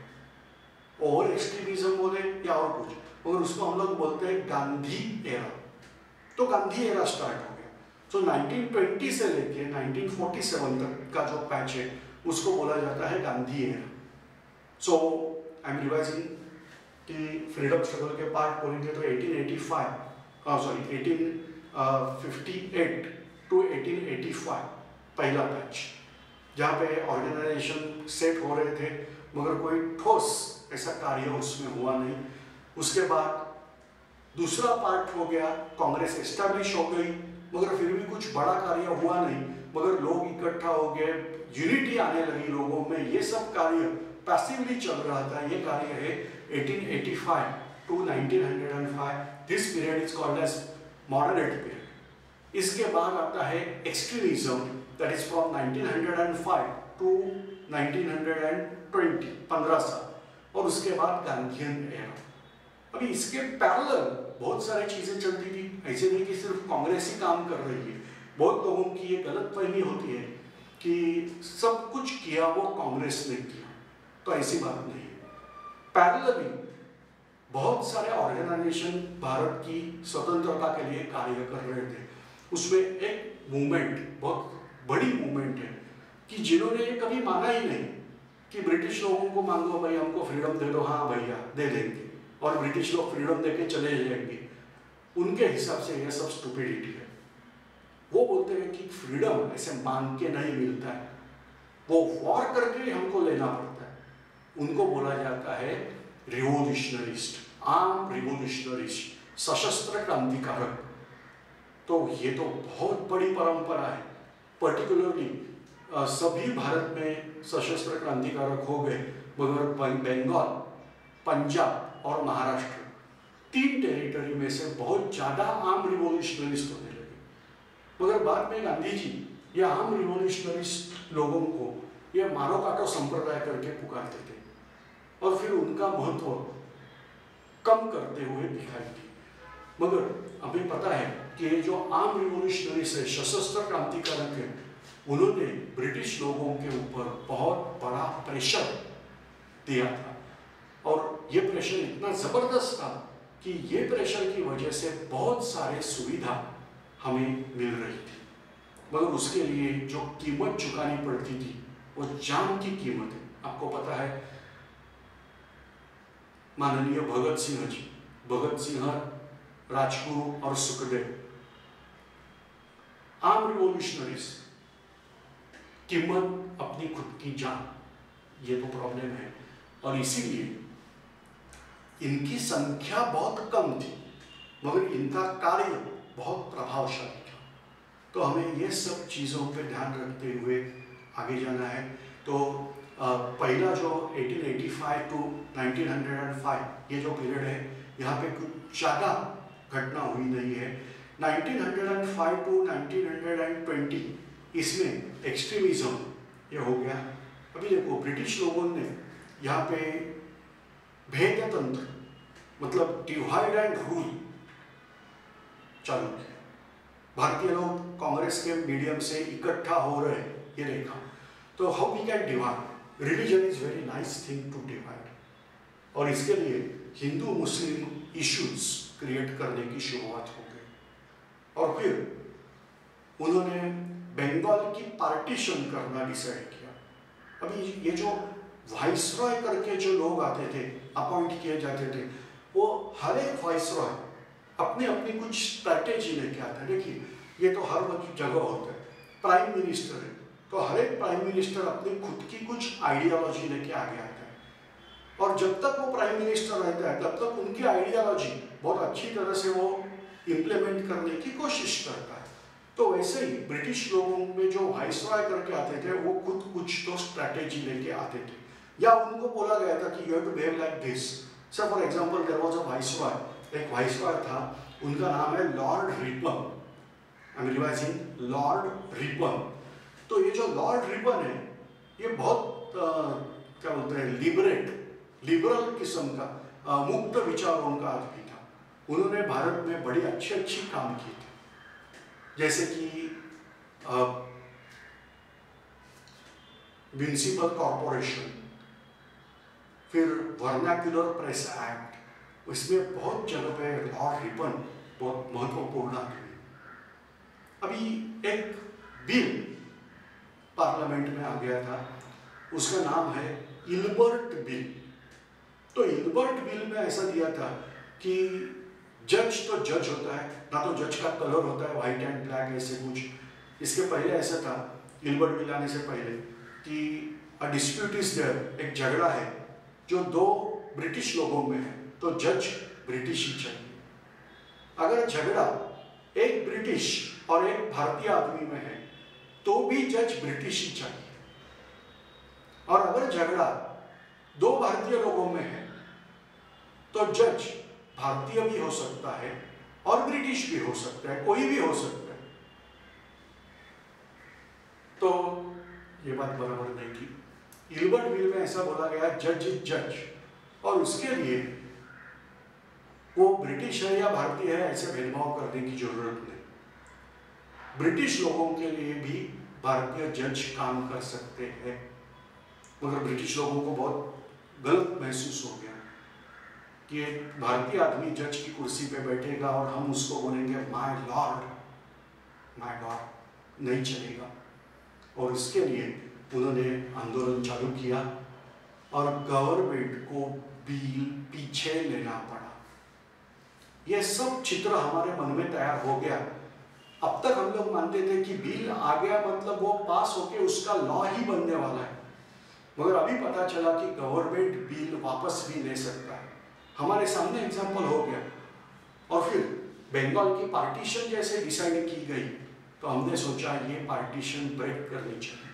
और एक्सट्रीमिज्म बोले या और कुछ, मगर उसको हम लोग बोलते हैं गांधी एरा। तो गांधी एरा स्टार्ट हो गया। तो 1920 से लेके 1947 तक का जो पैच है उसको बोला जाता है Gandhi era. So I am revising कि फ्रीडम स्ट्रगल के पार्ट बोलेंगे तो 1858 टू 1885 पहला बैच, जहाँ पे ऑर्गेनाइजेशन सेट हो रहे थे मगर कोई ठोस ऐसा कार्य उसमें हुआ नहीं। उसके बाद दूसरा पार्ट हो गया, कांग्रेस एस्टैब्लिश हो गई मगर फिर भी कुछ बड़ा कार्य हुआ नहीं, मगर लोग इकट्ठा हो गए, यूनिटी आने लगी लोगों में, ये सब कार्य पैसिवली चल रहा था। ये कार्य है 1885 to 1905। This period is called as moderate period. इसके बाद आता है extremism, that is from 1905 to 1920, 15 साल, और उसके बाद गांधीयन एरा। अभी इसके पैरेलल बहुत सारी चीजें चलती थी। ऐसे नहीं कि सिर्फ कांग्रेस ही काम कर रही है। बहुत लोगों की ये गलतफहमी होती है कि सब कुछ किया वो कांग्रेस ने किया, तो ऐसी बात नहीं है। पैरेलली बहुत सारे ऑर्गेनाइजेशन भारत की स्वतंत्रता के लिए कार्य कर रहे थे। उसमें एक मूवमेंट, बहुत बड़ी मूवमेंट है कि जिन्होंने ये कभी माना ही नहीं कि ब्रिटिश लोगों को मांगो भाई हमको फ्रीडम दे दो, हाँ भैया दे देंगे, और ब्रिटिश लोग फ्रीडम देके चले जाएंगे। उनके हिसाब से यह सब स्टुपिडिटी है। वो बोलते हैं कि फ्रीडम ऐसे मांग के नहीं मिलता है, वो वॉर करके हमको लेना पड़ता है। उनको बोला जाता है रिवोल्यूशनरिस्ट, आर्म रिवोल्यूशनरिस्ट, सशस्त्र क्रांतिकारक। तो ये तो बहुत बड़ी परंपरा है। पर्टिकुलरली सभी भारत में सशस्त्र क्रांतिकारक हो गए, मगर बंगाल, पंजाब और महाराष्ट्र, 3 टेरिटरी में से बहुत ज्यादा आर्म रिवोल्यूशनरिस्ट होने लगे। मगर बाद में गांधी जी ये आर्म रिवोल्यूशनरिस्ट लोगों को ये मारो काटो संप्रदाय करके पुकारते थे और फिर उनका महत्व कम करते हुए दिखाई दी। मगर हमें पता है कि ये जो आर्म रिवोल्यूशनरिस्ट है, सशस्त्र क्रांतिकारक है, उन्होंने ब्रिटिश लोगों के ऊपर बहुत बड़ा प्रेशर दिया था और ये प्रेशर इतना जबरदस्त था कि ये प्रेशर की वजह से बहुत सारे सुविधा हमें मिल रही थी, मगर उसके लिए जो कीमत चुकानी पड़ती थी वो जान की कीमत है। आपको पता है माननीय भगत सिंह जी, भगत सिंह, राजगुरु और सुखदेव, आर्म रिवोल्यूशनरीज, कीमत अपनी खुद की जान, ये तो प्रॉब्लम है। और इसीलिए इनकी संख्या बहुत कम थी मगर इनका कार्य बहुत प्रभावशाली था। तो हमें ये सब चीज़ों पे ध्यान रखते हुए आगे जाना है। तो पहला जो 1885 टू 1905 ये जो पीरियड है, यहाँ पे कुछ ज़्यादा घटना हुई नहीं है। 1905 टू 1920 इसमें एक्सट्रीमिज्म ये हो गया। अभी देखो ब्रिटिश लोगों ने यहाँ पे भेद तंत्र, मतलब डिवाइड एंड रूल चालू किया। भारतीय लोग कांग्रेस के मीडियम से इकट्ठा हो रहे हैं, ये देखा। तो how we can divide, religion is very nice thing to divide, और इसके लिए हिंदू मुस्लिम इश्यूज क्रिएट करने की शुरुआत हो गई। और फिर उन्होंने बंगाल की पार्टीशन करना डिसाइड किया। अभी ये जो वाइसरॉय करके जो लोग आते थे, अपॉइंट किए जाते थे, वो हर एक वाइसरॉय अपनी अपनी कुछ स्ट्रैटेजी लेके आता है। देखिए, ये तो हर जगह होता है। प्राइम मिनिस्टर है तो हर एक प्राइम मिनिस्टर अपनी खुद की कुछ आइडियोलॉजी लेके आगे आता है, और जब तक वो प्राइम मिनिस्टर रहता है तब तक उनकी आइडियोलॉजी बहुत अच्छी तरह से वो इम्प्लीमेंट करने की कोशिश करता है। तो वैसे ही ब्रिटिश लोगों में जो वाइसरॉय करके आते थे वो खुद कुछ तो स्ट्रैटेजी लेके आते थे, या उनको बोला गया था कि you have to behave like this. So for example there was a viceroy, एक वाइसरॉय था, उनका नाम है Lord Ripon. I am revising, Lord Ripon. तो ये जो लॉर्ड रिपन है ये बहुत क्या बोलते हैं, लिबरल किस्म का, मुक्त विचारों का आदमी था। उन्होंने भारत में बड़ी अच्छी काम की थी, जैसे कि म्युनिसिपल कॉरपोरेशन, फिर वर्नाक्युलर प्रेस एक्ट, इसमें बहुत जगह पे लॉर्ड रिपन बहुत महत्वपूर्ण आदमी। अभी एक बिल पार्लियामेंट में आ गया था, उसका नाम है इल्बर्ट बिल। तो इल्बर्ट बिल में ऐसा दिया था कि जज तो जज होता है ना, तो जज का कलर होता है व्हाइट एंड ब्लैक ऐसे कुछ। इसके पहले ऐसा था, इल्बर्ट बिल आने से पहले, कि अ डिस्प्यूट इज देयर, एक झगड़ा है जो दो ब्रिटिश लोगों में है तो जज ब्रिटिश ही चाहिए। अगर झगड़ा एक ब्रिटिश और एक भारतीय आदमी में है तो भी जज ब्रिटिश ही चाहिए, और अगर झगड़ा दो भारतीय लोगों में है तो जज भारतीय भी हो सकता है और ब्रिटिश भी हो सकता है, कोई भी हो सकता है। तो ये बात बराबर नहीं थी। इल्बर्ट बिल में ऐसा बोला गया जज इज जज, और उसके लिए वो ब्रिटिश है या भारतीय है ऐसे भेदभाव करने की जरूरत नहीं। ब्रिटिश लोगों के लिए भी भारतीय जज काम कर सकते हैं, मगर ब्रिटिश लोगों को बहुत गलत महसूस हो गया कि एक भारतीय आदमी जज की कुर्सी पे बैठेगा और हम उसको बोलेंगे माय लॉर्ड, नहीं चलेगा। और इसके लिए उन्होंने आंदोलन चालू किया और गवर्नमेंट को बिल पीछे लेना पड़ा। यह सब चित्र हमारे मन में तैयार हो गया। अब तक हम लोग मानते थे कि बिल आ गया मतलब वो पास होके उसका लॉ ही बनने वाला है, मगर अभी पता चला कि गवर्नमेंट बिल वापस भी ले सकता है। हमारे सामने एग्जाम्पल हो गया। और फिर बंगाल की पार्टीशन जैसे डिसाइड की गई तो हमने सोचा ये पार्टीशन ब्रेक करनी चाहिए।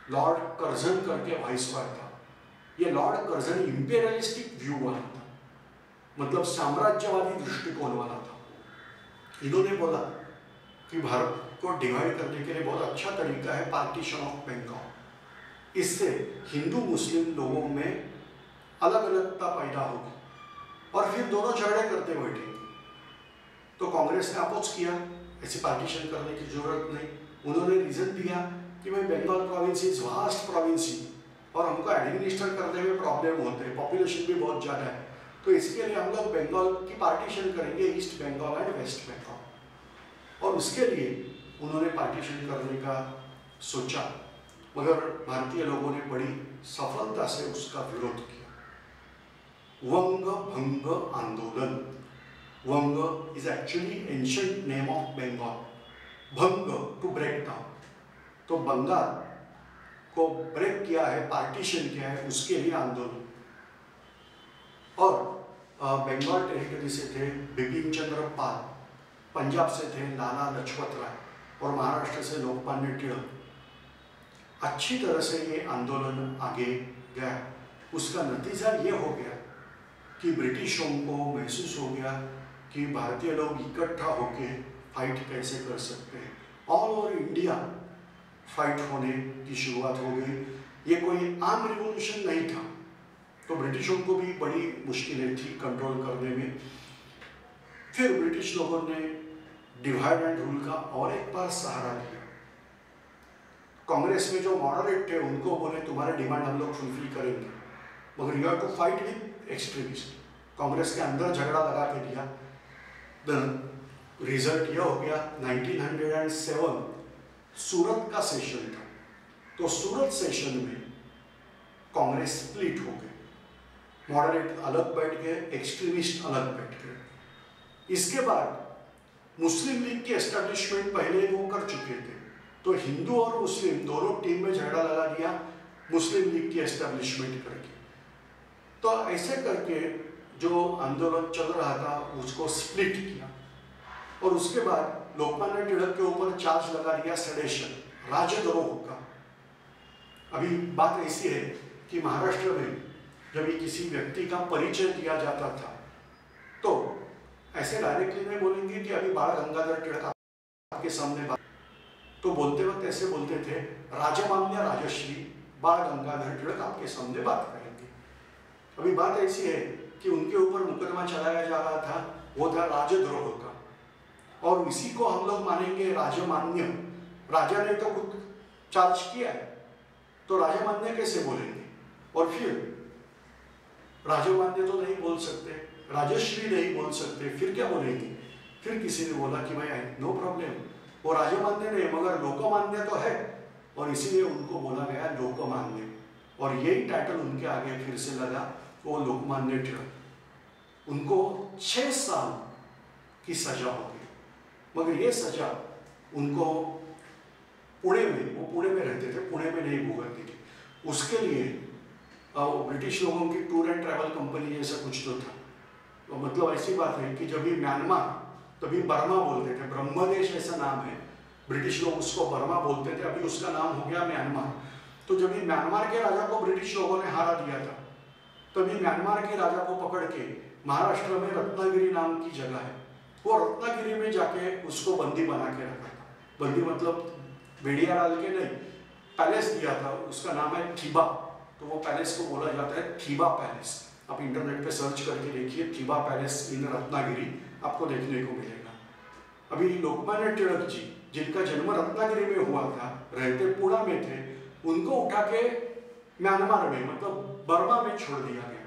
लॉर्ड कर्जन करके वाइसरॉय था। ये लॉर्ड कर्जन इंपीरियलिस्टिक व्यू वाला था, मतलब साम्राज्यवादी दृष्टिकोण वाला था। इन्होंने बोला कि भारत को डिवाइड करने के लिए बहुत अच्छा तरीका है पार्टीशन ऑफ बंगाल। इससे हिंदू मुस्लिम लोगों में अलग अलगता पैदा होगी और फिर दोनों झगड़े करते बैठेंगे। तो कांग्रेस ने अपोज किया, ऐसी पार्टीशन करने की जरूरत नहीं। उन्होंने रीजन दिया कि भाई Bengal province is vast province और हमको एडमिनिस्टर करने में प्रॉब्लम होते हैं, पॉपुलेशन भी बहुत ज़्यादा है, तो इसके लिए हम लोग बंगाल की पार्टीशन करेंगे, East Bengal and West Bengal. और उसके लिए उन्होंने पार्टीशन करने का सोचा, मगर भारतीय लोगों ने बड़ी सफलता से उसका विरोध किया। वंग भंग आंदोलन, Vang is actually ancient name of Bengal, भंग टू ब्रेक डाउन, तो बंगाल को ब्रेक किया है, पार्टीशन किया है, उसके लिए आंदोलन। और बंगाल टेरिटरी से थे बिपिन चंद्र पाल, पंजाब से थे लाला लजपत राय और महाराष्ट्र से लोकमान्य तिलक। अच्छी तरह से ये आंदोलन आगे गया। उसका नतीजा ये हो गया कि ब्रिटिशों को महसूस हो गया कि भारतीय लोग इकट्ठा होकर फाइट कैसे कर सकते हैं। ऑल ओवर इंडिया फाइट होने की शुरुआत हो गई। ये कोई आम रिवॉल्यूशन नहीं था, तो ब्रिटिशों को भी बड़ी मुश्किलें थी कंट्रोल करने में। फिर ब्रिटिश लोगों ने डिवाइड एंड रूल का और एक बार सहारा लिया। कांग्रेस में जो मॉडरेट थे उनको बोले तुम्हारे डिमांड हम लोग फुलफिल करेंगे, मगर you have to fight with extremist. Congress के अंदर झगड़ा लगा के दिया। रिजल्ट यह हो गया 1907 सूरत का सेशन था। तो सूरत सेशन में कांग्रेस स्प्लिट हो गई, मॉडरेट अलग बैठ गए, एक्सट्रीमिस्ट अलग बैठ गए। इसके बाद मुस्लिम लीग की एस्टेब्लिशमेंट पहले वो कर चुके थे, तो हिंदू और मुस्लिम दोनों टीम में झगड़ा लगा दिया मुस्लिम लीग की एस्टेब्लिशमेंट करके। तो ऐसे करके जो आंदोलन चल रहा था उसको स्प्लिट किया, और उसके बाद लोकमान्य तिलक के ऊपर चार्ज लगा दिया सेडेशन, राजद्रोह का। अभी बात ऐसी है कि महाराष्ट्र में जब भी किसी व्यक्ति का परिचय दिया जाता था तो ऐसे डायरेक्टली नहीं बोलेंगे कि अभी बाल गंगाधर तिलक आपके सामने बात, तो बोलते वक्त ऐसे बोलते थे, राजमान्य राजश्री बाल गंगाधर तिलक आपके सामने बात करेंगे। अभी बात ऐसी है कि उनके ऊपर मुकदमा चलाया जा रहा था, वो था राजद्रोह का, और इसी को हम लोग मानेंगे राजमान्य। राजा ने तो खुद चार्ज किया है, तो राजमान्य कैसे बोलेंगे? और फिर राजमान्य तो नहीं बोल सकते, राजश्री नहीं बोल सकते, फिर क्या बोलेंगे? फिर किसी ने बोला कि भाई नो प्रॉब्लम, वो राजमान्य नहीं मगर लोकमान्य तो है, और इसीलिए उनको बोला गया लोकमान्य, और यही टाइटल उनके आगे फिर से लगा, वो लोकमान्य तिलक। उनको 6 साल की सजा हो गई, मगर ये सजा उनको पुणे में, वो पुणे में रहते थे, पुणे में नहीं भुगतती थी। उसके लिए ब्रिटिश लोगों की टूर एंड ट्रैवल कंपनी जैसा कुछ तो था। तो मतलब ऐसी बात है कि जब भी म्यांमार, तभी बर्मा बोलते थे, ब्रह्मदेश ऐसा नाम है, ब्रिटिश लोग उसको बर्मा बोलते थे, अभी उसका नाम हो गया म्यांमार। तो जब भी म्यांमार के राजा को ब्रिटिश लोगों ने हारा दिया था, तभी म्यांमार के राजा को पकड़ के महाराष्ट्र में रत्नागिरी नाम की जगह है, वो रत्नागिरी में जाके उसको बंदी बना के रखा था। बंदी मतलब भेड़िया डाल के नहीं, पैलेस दिया था, उसका नाम है थीबा, तो वो पैलेस को बोला जाता है थीबा पैलेस। आप इंटरनेट पे सर्च करके देखिए थीबा पैलेस इन रत्नागिरी, आपको देखने को मिलेगा। अभी लोकमान्य तिलक जी जिनका जन्म रत्नागिरी में हुआ था, रहते पुणे में थे, उनको उठा के म्यांमार में मतलब बर्मा में छोड़ दिया गया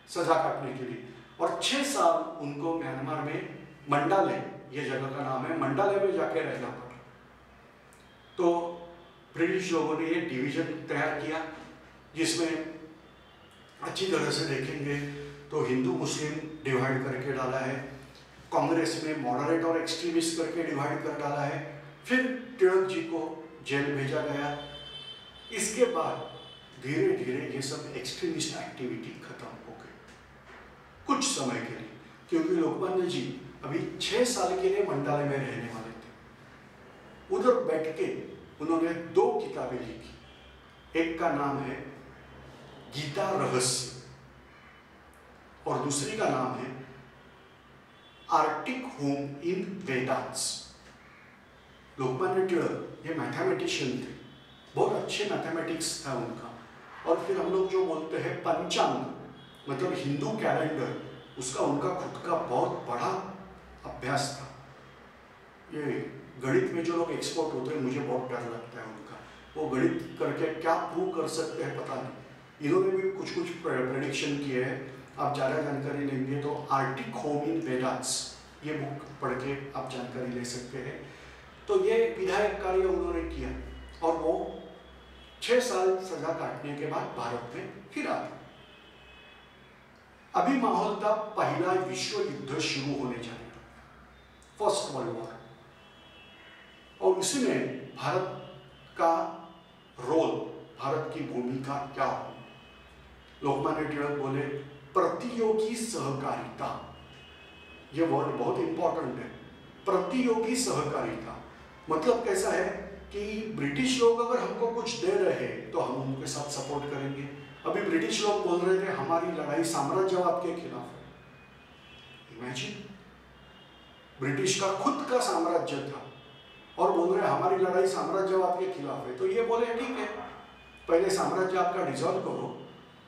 सजा काटने के लिए, और 6 साल उनको म्यांमार में मंडाले, ये जगह का नाम है, मंडाले में जाके रहना पड़ा। तो ब्रिटिश लोगों ने ये डिवीजन तैयार किया, जिसमें अच्छी तरह से देखेंगे तो हिंदू मुस्लिम डिवाइड करके डाला है, कांग्रेस में मॉडरेट और एक्सट्रीमिस्ट करके डिवाइड कर डाला है। फिर तिलक जी को जेल भेजा गया। इसके बाद धीरे धीरे ये सब एक्सट्रीमिस्ट एक्टिविटी खत्म हो गई कुछ समय के लिए, क्योंकि लोकमान्य जी अभी 6 साल के लिए मंडाले में रहने वाले थे। उधर बैठ के उन्होंने 2 किताबें लिखी, एक का नाम है गीता रहस्य और दूसरी का नाम है Arctic home in वेदांस। Lokmanya Tilak ये मैथमेटिशियन थे, बहुत अच्छे मैथमेटिक्स था उनका। और फिर हम लोग जो बोलते हैं पंचांग, मतलब हिंदू कैलेंडर, उसका उनका खुद का बहुत बड़ा अभ्यास था। ये गणित में जो लोग एक्सपर्ट होते हैं, मुझे बहुत डर लगता है उनका, वो गणित करके क्या प्रूव कर सकते हैं पता नहीं। इन्होंने भी कुछ कुछ प्रेडिक्शन किए हैं, आप ज़्यादा जानकारी लेंगे तो आर्टिक होम इन वेदांस ये बुक पढ़ के आप जानकारी ले सकते हैं। तो ये विधायक कार्य उन्होंने किया, और वो 6 साल सजा काटने के बाद भारत में फिर आ गए। अभी माहौल था पहला विश्व युद्ध शुरू होने जा रहा, फर्स्ट वर्ल्ड वॉर, और इसमें भारत का रोल, भारत की भूमिका क्या हो? लोकमान्य तिलक बोले प्रतियोगी सहकारिता, ये वर्ड बहुत इंपॉर्टेंट है। प्रतियोगी सहकारिता मतलब कैसा है कि ब्रिटिश लोग अगर हमको कुछ दे रहे हैं तो हम उनके साथ सपोर्ट करेंगे। अभी ब्रिटिश लोग बोल रहे थे हमारी लड़ाई साम्राज्यवाद के खिलाफ है। इमेजिन, ब्रिटिश का खुद का साम्राज्य था और बोल रहे हमारी लड़ाई साम्राज्यवाद के खिलाफ है। तो ये बोले ठीक है, पहले साम्राज्य आपका डिसॉल्व करो,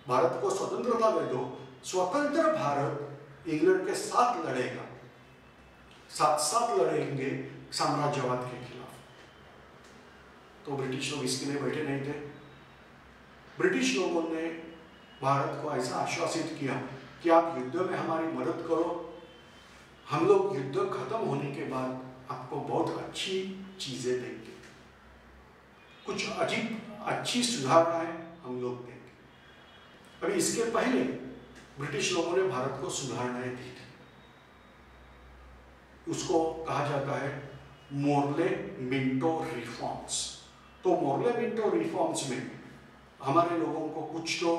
भारत को स्वतंत्रता दे दो, स्वतंत्र भारत इंग्लैंड के साथ लड़ेगा, साथ लड़ेंगे साम्राज्यवाद के खिलाफ। तो ब्रिटिश लोग इसके लिए बैठे नहीं थे। ब्रिटिश लोगों ने भारत को ऐसा आश्वासित किया कि आप युद्ध में हमारी मदद करो, हम लोग युद्ध खत्म होने के बाद आपको बहुत अच्छी चीजें देंगे, कुछ अच्छी सुधारणाएं हम लोग देंगे। अभी इसके पहले ब्रिटिश लोगों ने भारत को सुधारणाएं दी थी। उसको कहा जाता है मोर्ले मिंटो रिफॉर्म्स। तो मोर्ले मिंटो रिफॉर्म्स में हमारे लोगों को कुछ तो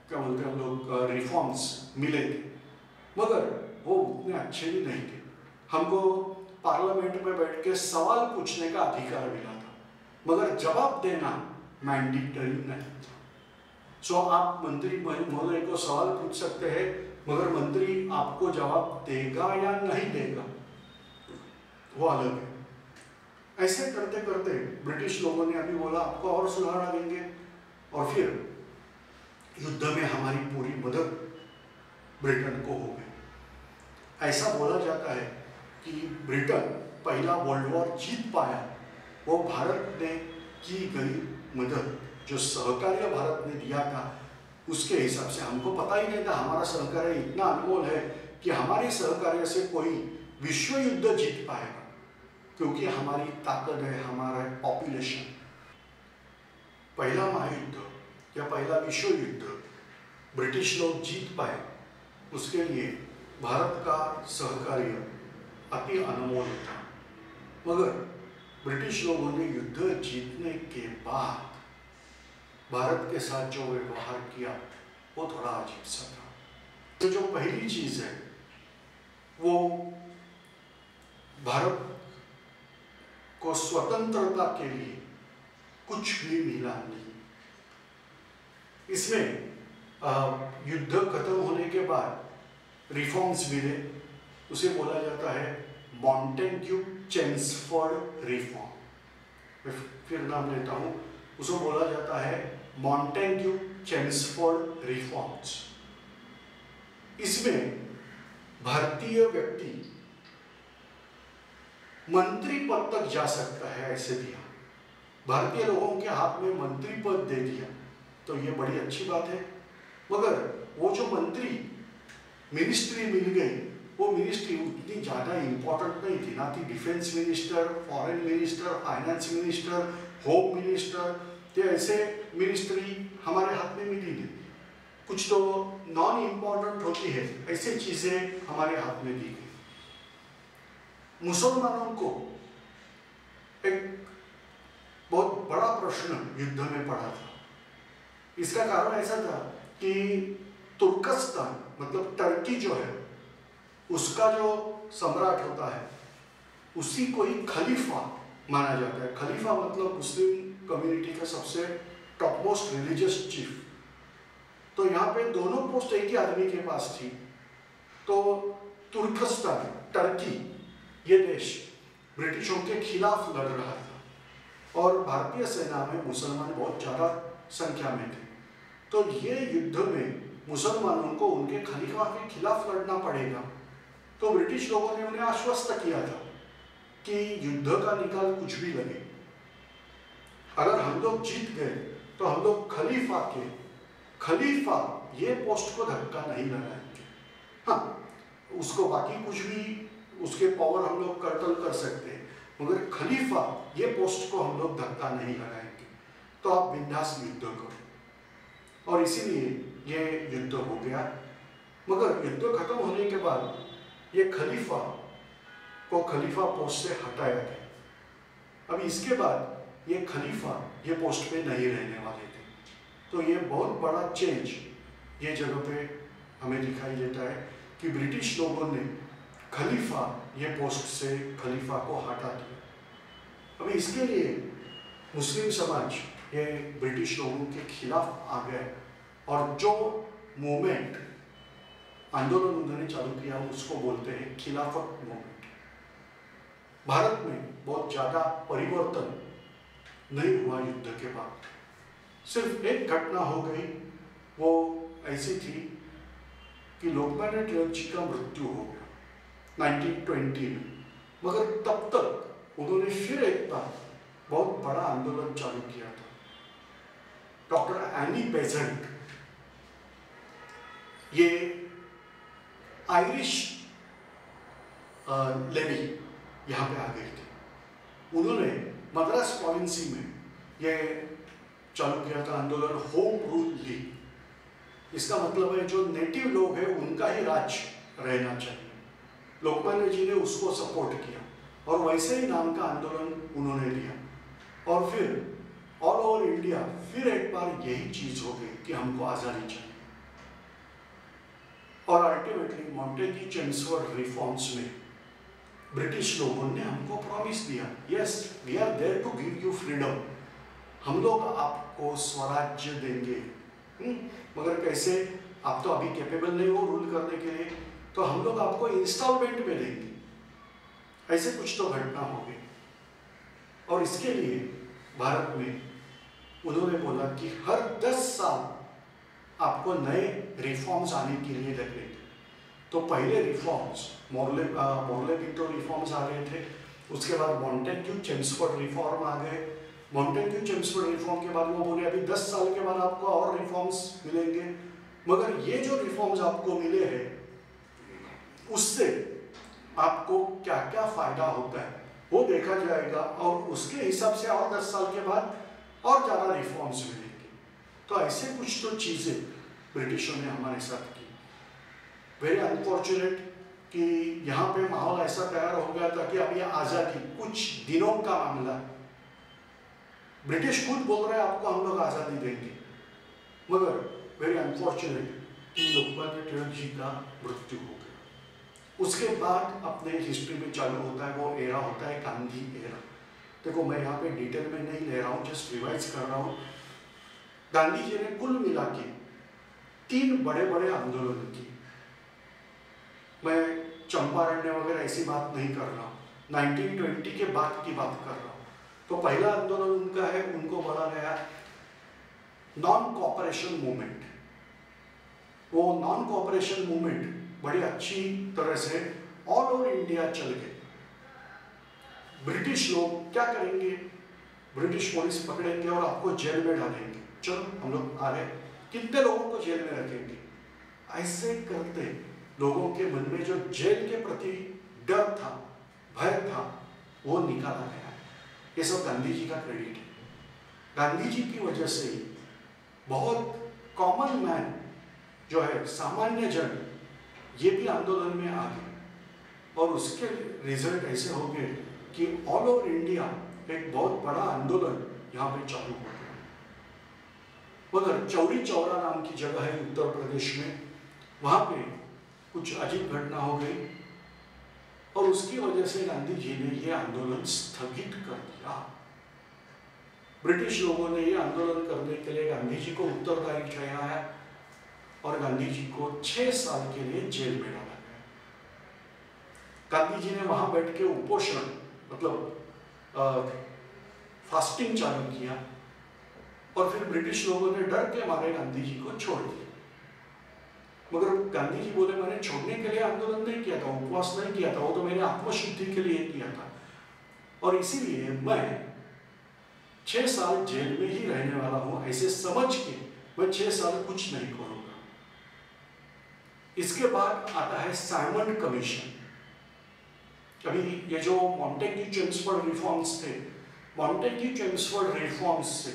क्या बोलते हैं हम लोग रिफॉर्म्स मिले थे, मगर वो उतने अच्छे भी नहीं थे। हमको पार्लियामेंट में बैठ के सवाल पूछने का अधिकार मिला था, मगर जवाब देना मैंडेटरी नहीं था। सो आप मंत्री महोदय को सवाल पूछ सकते हैं, मगर मंत्री आपको जवाब देगा या नहीं देगा वो अलग है। ऐसे करते करते ब्रिटिश लोगों ने अभी बोला आपको और सुधारणा देंगे, और फिर युद्ध में हमारी पूरी मदद ब्रिटेन को हो गई। ऐसा बोला जाता है कि ब्रिटेन पहला वर्ल्ड वॉर जीत पाया वो भारत ने की गई मदद, जो सहकार्य भारत ने दिया था उसके हिसाब से। हमको पता ही नहीं था हमारा सहकार्य इतना अनमोल है कि हमारे सहकार्य से कोई विश्व युद्ध जीत पाएगा, क्योंकि हमारी ताकत है हमारा पॉपुलेशन। पहला महायुद्ध या पहला विश्व युद्ध ब्रिटिश लोग जीत पाए, उसके लिए भारत का सहकार्य अति अनमोल था। मगर ब्रिटिश लोगों ने युद्ध जीतने के बाद भारत के साथ जो व्यवहार किया वो थोड़ा अजीब सा था। तो जो पहली चीज है वो भारत को स्वतंत्रता के लिए कुछ भी मिला नहीं। इसमें युद्ध खत्म होने के बाद रिफॉर्म्स मिले, उसे बोला जाता है मॉन्टेग्यू-चेम्सफोर्ड रिफॉर्म। फिर नाम लेता हूं, उसे बोला जाता है मॉन्टेग्यू-चेम्सफोर्ड रिफॉर्म्स। इसमें भारतीय व्यक्ति मंत्री पद तक जा सकता है ऐसे दिया, भारतीय लोगों के हाथ में मंत्री पद दे दिया, तो ये बड़ी अच्छी बात है। मगर वो जो मंत्री मिनिस्ट्री मिल गई, वो मिनिस्ट्री उतनी ज़्यादा इम्पोर्टेंट नहीं थी, ना थी defence minister, foreign minister, finance minister, home minister, तो ऐसे मिनिस्ट्री हमारे हाथ में मिली नहीं। कुछ तो नॉन इम्पोर्टेंट होती है, ऐसे चीज़ें हमारे हाथ में दी गई। मुसलमानों को एक बहुत बड़ा प्रश्न युद्ध में पड़ा था। इसका कारण ऐसा था कि तुर्कस्तान मतलब टर्की जो है उसका जो सम्राट होता है उसी को ही खलीफा माना जाता है। खलीफा मतलब मुस्लिम कम्युनिटी का सबसे टॉप मोस्ट रिलीजियस चीफ। तो यहाँ पे दोनों पोस्ट एक ही आदमी के पास थी। तो तुर्कस्तान टर्की ये देश ब्रिटिशों के खिलाफ लड़ रहा था और भारतीय सेना में मुसलमान बहुत ज़्यादा संख्या में थे। तो ये युद्ध में मुसलमानों को उनके खलीफा के खिलाफ लड़ना पड़ेगा। तो ब्रिटिश लोगों ने उन्हें आश्वस्त किया था कि युद्ध का निकाल कुछ भी लगे, अगर हम लोग जीत गए तो हम लोग खलीफा ये पोस्ट को धक्का नहीं लगाएंगे। हाँ, उसको बाकी कुछ भी उसके पावर हम लोग कर्तल कर सकते हैं, मगर खलीफा ये पोस्ट को हम लोग धक्का नहीं लगाएंगे। तो आप बिंदास युद्ध करो, और इसीलिए ये युद्ध हो गया। मगर युद्ध खत्म होने के बाद ये खलीफा को खलीफा पोस्ट से हटाया गया। अब इसके बाद ये खलीफा ये पोस्ट पे नहीं रहने वाले थे। तो ये बहुत बड़ा चेंज ये जगह पे हमें दिखाई देता है कि ब्रिटिश लोगों ने खलीफा ये पोस्ट से खलीफा को हटा दिया। अभी इसके लिए मुस्लिम समाज ये ब्रिटिश लोगों के खिलाफ आ गए और जो मूवमेंट आंदोलन उन्होंने चालू किया उसको बोलते हैं खिलाफत मूवमेंट। भारत में बहुत ज़्यादा परिवर्तन नहीं हुआ युद्ध के बाद। सिर्फ एक घटना हो गई, वो ऐसी थी कि लोकमान्य तिलक जी का मृत्यु हो गया 1920 में। मगर तब तक उन्होंने फिर एक बार बहुत बड़ा आंदोलन चालू किया था। डॉक्टर एनी बेसेंट ये आयरिश लेडी यहाँ पे आ गई थी। उन्होंने मद्रास प्रोविंसी में ये चालू किया था आंदोलन होम रूल लीग। इसका मतलब है जो नेटिव लोग हैं उनका ही राज रहना चाहिए। लोकमान्य जी ने उसको सपोर्ट किया और वैसे ही नाम का आंदोलन उन्होंने लिया और फिर ऑल ओवर इंडिया फिर एक बार यही चीज हो गई कि हमको आज़ादी चाहिए। और अल्टीमेटली मॉन्टेग्यू चेम्सफोर्ड रिफॉर्म्स में ब्रिटिश लोगों ने हमको प्रॉमिस दिया, yes we are there to give you freedom, हम लोग आपको स्वराज्य देंगे। मगर कैसे, आप तो अभी कैपेबल नहीं हो रूल करने के लिए, तो हम लोग आपको इंस्टॉलमेंट में देंगे। ऐसे कुछ तो घटना हो गई और इसके लिए भारत में उन्होंने बोला कि हर 10 साल आपको नए रिफॉर्म्स आने के लिए लगेंगे। तो पहले रिफॉर्म्स मोरले पिंटो रिफॉर्म्स आ गए थे, उसके बाद मॉन्टेग्यू चेम्सफोर्ड रिफॉर्म आ गए। मॉन्टेग्यू चेम्सफोर्ड रिफॉर्म के बाद वो बोले अभी 10 साल के बाद आपको और रिफॉर्म्स मिलेंगे, मगर ये जो रिफॉर्म्स आपको मिले हैं उससे आपको क्या क्या फायदा होता है वो देखा जाएगा और उसके हिसाब से और 10 साल के बाद और ज़्यादा रिफॉर्म्स मिलेंगे। तो ऐसे कुछ तो चीज़ें ब्रिटिशों ने हमारे साथ की। वेरी अनफॉर्चुनेट कि यहाँ पे माहौल ऐसा तैयार हो गया था कि अब ये आज़ादी कुछ दिनों का मामला है। ब्रिटिश खुद बोल रहे हैं आपको हम लोग आज़ादी देंगे, मगर वेरी अनफॉर्चुनेट कि लोकमान्य तिलक जी का मृत्यु हो गया। उसके बाद अपने हिस्ट्री में चालू होता है वो एरा होता है गांधी एरा। देखो मैं यहाँ पे डिटेल में नहीं ले रहा हूँ, जस्ट रिवाइज कर रहा हूँ। गांधी जी ने कुल मिला के 3 बड़े बड़े आंदोलन किए। मैं चंपारण वगैरह ऐसी बात नहीं कर रहा हूँ, 1920 के बाद की बात कर रहा हूँ। तो पहला आंदोलन उनका है, उनको बोला गया नॉन कोऑपरेशन मूवमेंट। वो नॉन कोऑपरेशन मूवमेंट बड़ी अच्छी तरह से ऑल ओवर इंडिया चल गए। ब्रिटिश लोग क्या करेंगे, ब्रिटिश पुलिस पकड़ेंगे और आपको जेल में डालेंगे, चलो हम लोग आ रहे, कितने लोगों को जेल में रखेंगे। ऐसे करते लोगों के मन में जो जेल के प्रति डर था, भय था, वो निकाला गया। ये सब गांधी जी का क्रेडिट है। गांधी जी की वजह से ही बहुत कॉमन मैन जो है, सामान्य जन, ये भी आंदोलन में आ गए और उसके रिजल्ट ऐसे हो गए कि ऑल ओवर इंडिया एक बहुत बड़ा आंदोलन यहाँ पे चालू हो गया। मगर चौरी चौरा नाम की जगह है उत्तर प्रदेश में, वहाँ पे कुछ अजीब घटना हो गई और उसकी वजह से गांधी जी ने ये आंदोलन स्थगित कर दिया। ब्रिटिश लोगों ने ये आंदोलन करने के लिए गांधी जी को उत्तरदायी ठहराया और गांधी जी को 6 साल के लिए जेल में डाला गया। गांधी जी ने वहां बैठ के उपोषण मतलब फास्टिंग चालू किया और फिर ब्रिटिश लोगों ने डर के मारे गांधी जी को छोड़ दिया। मगर गांधी जी बोले मैंने छोड़ने के लिए आंदोलन नहीं किया था, उपवास नहीं किया था, वो तो मैंने आत्मशुद्धि के लिए किया था और इसीलिए मैं 6 साल जेल में ही रहने वाला हूं, ऐसे समझ के मैं 6 साल कुछ नहीं करूंगा। इसके बाद आता है साइमन कमीशन। अभी ये जो मॉन्टेग्यू चेम्सफोर्ड रिफॉर्म्स थे, मॉन्टेग्यू चेम्सफोर्ड रिफॉर्म्स से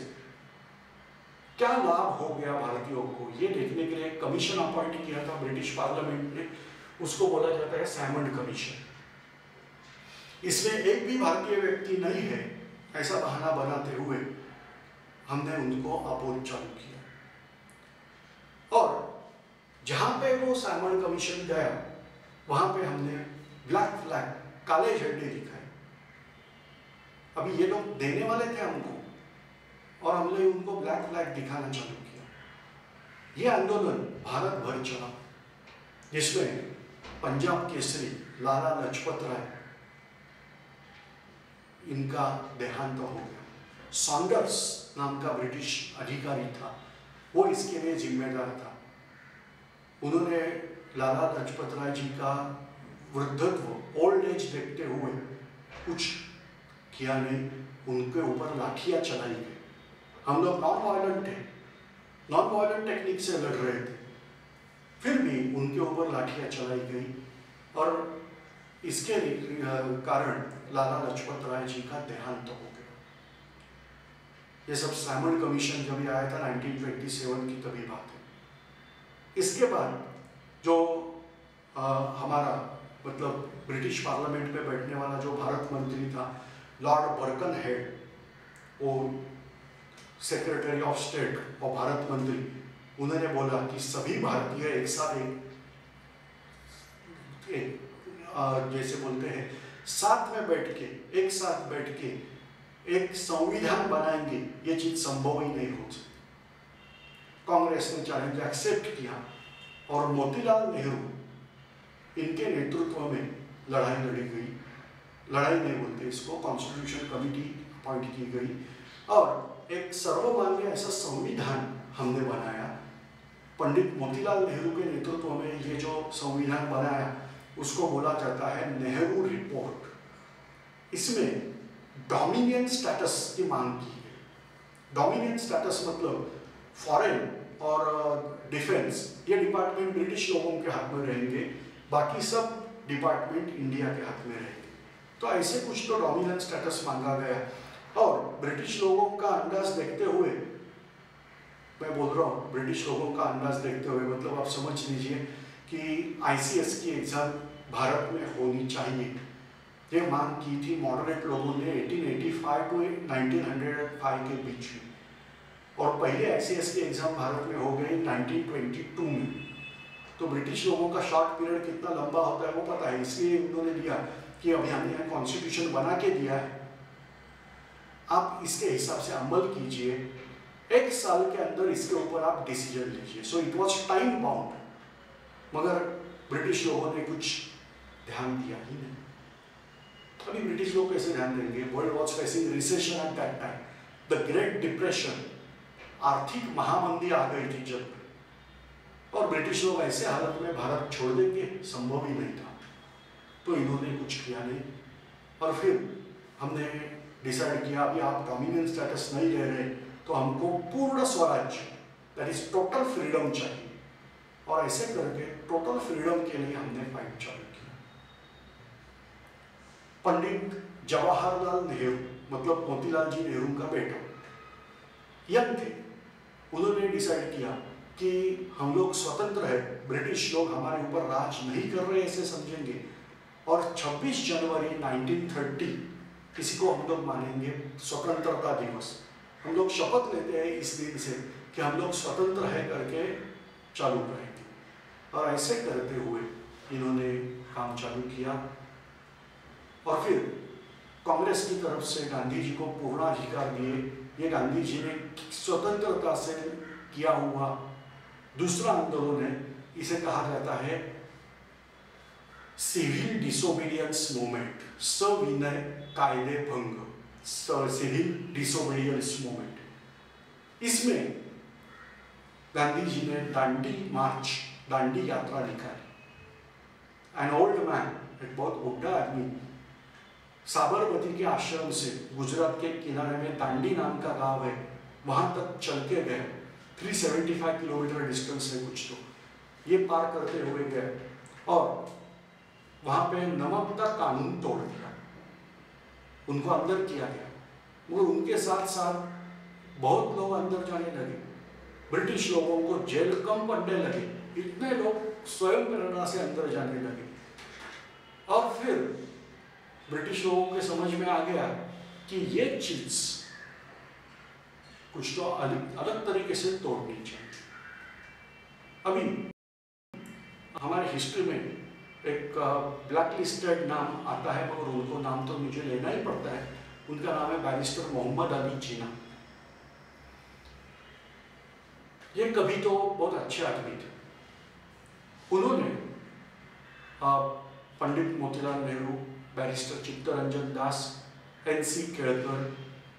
क्या लाभ हो गया भारतीयों को, ये देखने के लिए कमीशन अपॉइंट किया था ब्रिटिश पार्लियामेंट ने, उसको बोला जाता है साइमन कमीशन। इसमें एक भी भारतीय व्यक्ति नहीं है ऐसा बहाना बनाते हुए हमने उनको अपोज चालू किया और जहां पे वो साइमन कमीशन गया वहां पे हमने ब्लैक फ्लैग, काले झंडे दिखाए। अभी ये लोग देने वाले थे हमको और हमने उनको ब्लैक फ्लैग दिखाना चालू किया। ये आंदोलन भारत भर चला जिसमें पंजाब केसरी लाला लाजपत राय, इनका देहांत हो गया। सॉन्डर्स नाम का ब्रिटिश अधिकारी था, वो इसके लिए जिम्मेदार था। उन्होंने लाला लाजपत राय जी का वृद्धत्व, ओल्ड एज देखते हुए कुछ किया नहीं, उनके ऊपर लाठियां चलाई गई। हम लोग नॉन वायलेंट थे, नॉन वायलेंट टेक्निक से लड़ रहे थे, फिर भी उनके ऊपर लाठियां चलाई गई और इसके कारण लाला लाजपत राय जी का देहांत हो गया। ये सब साइमन कमीशन जब आया था 1927 की तभी बात है। इसके बाद जो हमारा मतलब ब्रिटिश पार्लियामेंट में बैठने वाला जो भारत मंत्री था लॉर्ड बर्कनहेड, वो सेक्रेटरी ऑफ स्टेट और भारत मंत्री, उन्होंने बोला कि सभी भारतीय एक साथ एक जैसे बोलते हैं साथ में बैठ के, एक साथ बैठ के एक संविधान बनाएंगे, ये चीज संभव ही नहीं हो सकती। कांग्रेस ने चैलेंज एक्सेप्ट किया और मोतीलाल नेहरू इनके नेतृत्व में लड़ाई लड़ी गई। लड़ाई नहीं बोलते इसको, कॉन्स्टिट्यूशन कमेटी अपॉइंट की गई और एक सर्वमान्य ऐसा संविधान हमने बनाया। पंडित मोतीलाल नेहरू के नेतृत्व में ये जो संविधान बनाया उसको बोला जाता है नेहरू रिपोर्ट। इसमें डोमिनियन स्टेटस की मांग की है। डोमिनियन स्टेटस मतलब फॉरेन और डिफेंस ये डिपार्टमेंट ब्रिटिश लोगों के हाथ में रहेंगे, बाकी सब डिपार्टमेंट इंडिया के हाथ में रहेंगे। तो ऐसे कुछ तो डोमिनियन स्टेटस मांगा गया और ब्रिटिश लोगों का अंदाज देखते हुए, मैं बोल रहा हूँ ब्रिटिश लोगों का अंदाज देखते हुए मतलब आप समझ लीजिए कि ICS की एग्जाम भारत में होनी चाहिए, ये मांग की थी मॉडरेट लोगों ने 1885 टू 1905 के बीच में। और पहले ICS की एग्जाम भारत में हो गई 1922 में। तो ब्रिटिश लोगों का शॉर्ट पीरियड कितना लंबा होता है वो पता है, इसलिए उन्होंने दिया कि अभी हमने यहाँ कॉन्स्टिट्यूशन बना के दिया है, आप इसके हिसाब से अमल कीजिए, एक साल के अंदर इसके ऊपर आप डिसीजन लीजिए। So it was time bound, मगर ब्रिटिश लोगों ने कुछ ध्यान दिया ही नहीं। अभी ब्रिटिश लोग कैसे ध्यान देंगे? World was facing recession at that time, the great depression, आर्थिक महामंदी आ गई थी जब, और ब्रिटिश लोग ऐसे हालत में भारत छोड़ देंगे, संभव ही नहीं था। तो इन्होंने कुछ किया नहीं और फिर हमने डिसाइड किया अभी आप डोमिनियन स्टेटस नहीं ले रहे तो हमको पूर्ण स्वराज्य, दैट इज टोटल फ्रीडम चाहिए। और ऐसे करके टोटल फ्रीडम के लिए हमने फाइट चालू किया। पंडित जवाहरलाल नेहरू मतलब मोतीलाल जी नेहरू का बेटा यंग थे, उन्होंने डिसाइड किया कि हम लोग स्वतंत्र है, ब्रिटिश लोग हमारे ऊपर राज नहीं कर रहे ऐसे समझेंगे, और 26 जनवरी 1930 किसी को हम लोग मानेंगे स्वतंत्रता दिवस। हम लोग शपथ लेते हैं इस दिन से कि हम लोग स्वतंत्र है करके चालू करेंगे। और ऐसे करते हुए इन्होंने काम चालू किया और फिर कांग्रेस की तरफ से गांधी जी को पूर्णाधिकार दिए। ये गांधी जी ने स्वतंत्रता से किया हुआ दूसरा आंदोलन है, इसे कहा जाता है सिविल डिसोबीडियंस मूवमेंट, सविनय कायदे भंग, सिविल डिसोबीडियंस मूवमेंट। इसमें गांधी जी ने दांडी मार्च, दांडी यात्रा निकाली। एन ओल्ड मैन, एक बहुत बुढ़ा आदमी, साबरमती के आश्रम से गुजरात के किनारे में दांडी नाम का गांव है, वहां तक चल के गए। 375 किलोमीटर डिस्टेंस है कुछ तो, ये पार करते हुए गए और वहां पे नमक का कानून तोड़ दिया, उनको अंदर किया गया। वो उनके साथ साथ बहुत लोग अंदर जाने लगे, ब्रिटिश लोगों को जेल कम पड़ने लगे, इतने लोग स्वयं प्रेरणा से अंदर जाने लगे। और फिर ब्रिटिश लोगों के समझ में आ गया कि ये चीज कुछ तो अलग तरीके से तोड़नी चाहिए। अभी हमारे हिस्ट्री में एक ब्लैक लिस्टेड नाम आता है, मगर उनको नाम तो मुझे लेना ही पड़ता है। उनका नाम है बैरिस्टर मोहम्मद अली जिन्ना। ये कभी तो बहुत अच्छे आदमी थे। उन्होंने पंडित मोतीलाल नेहरू, बैरिस्टर चित्तरंजन दास, NC केळकर,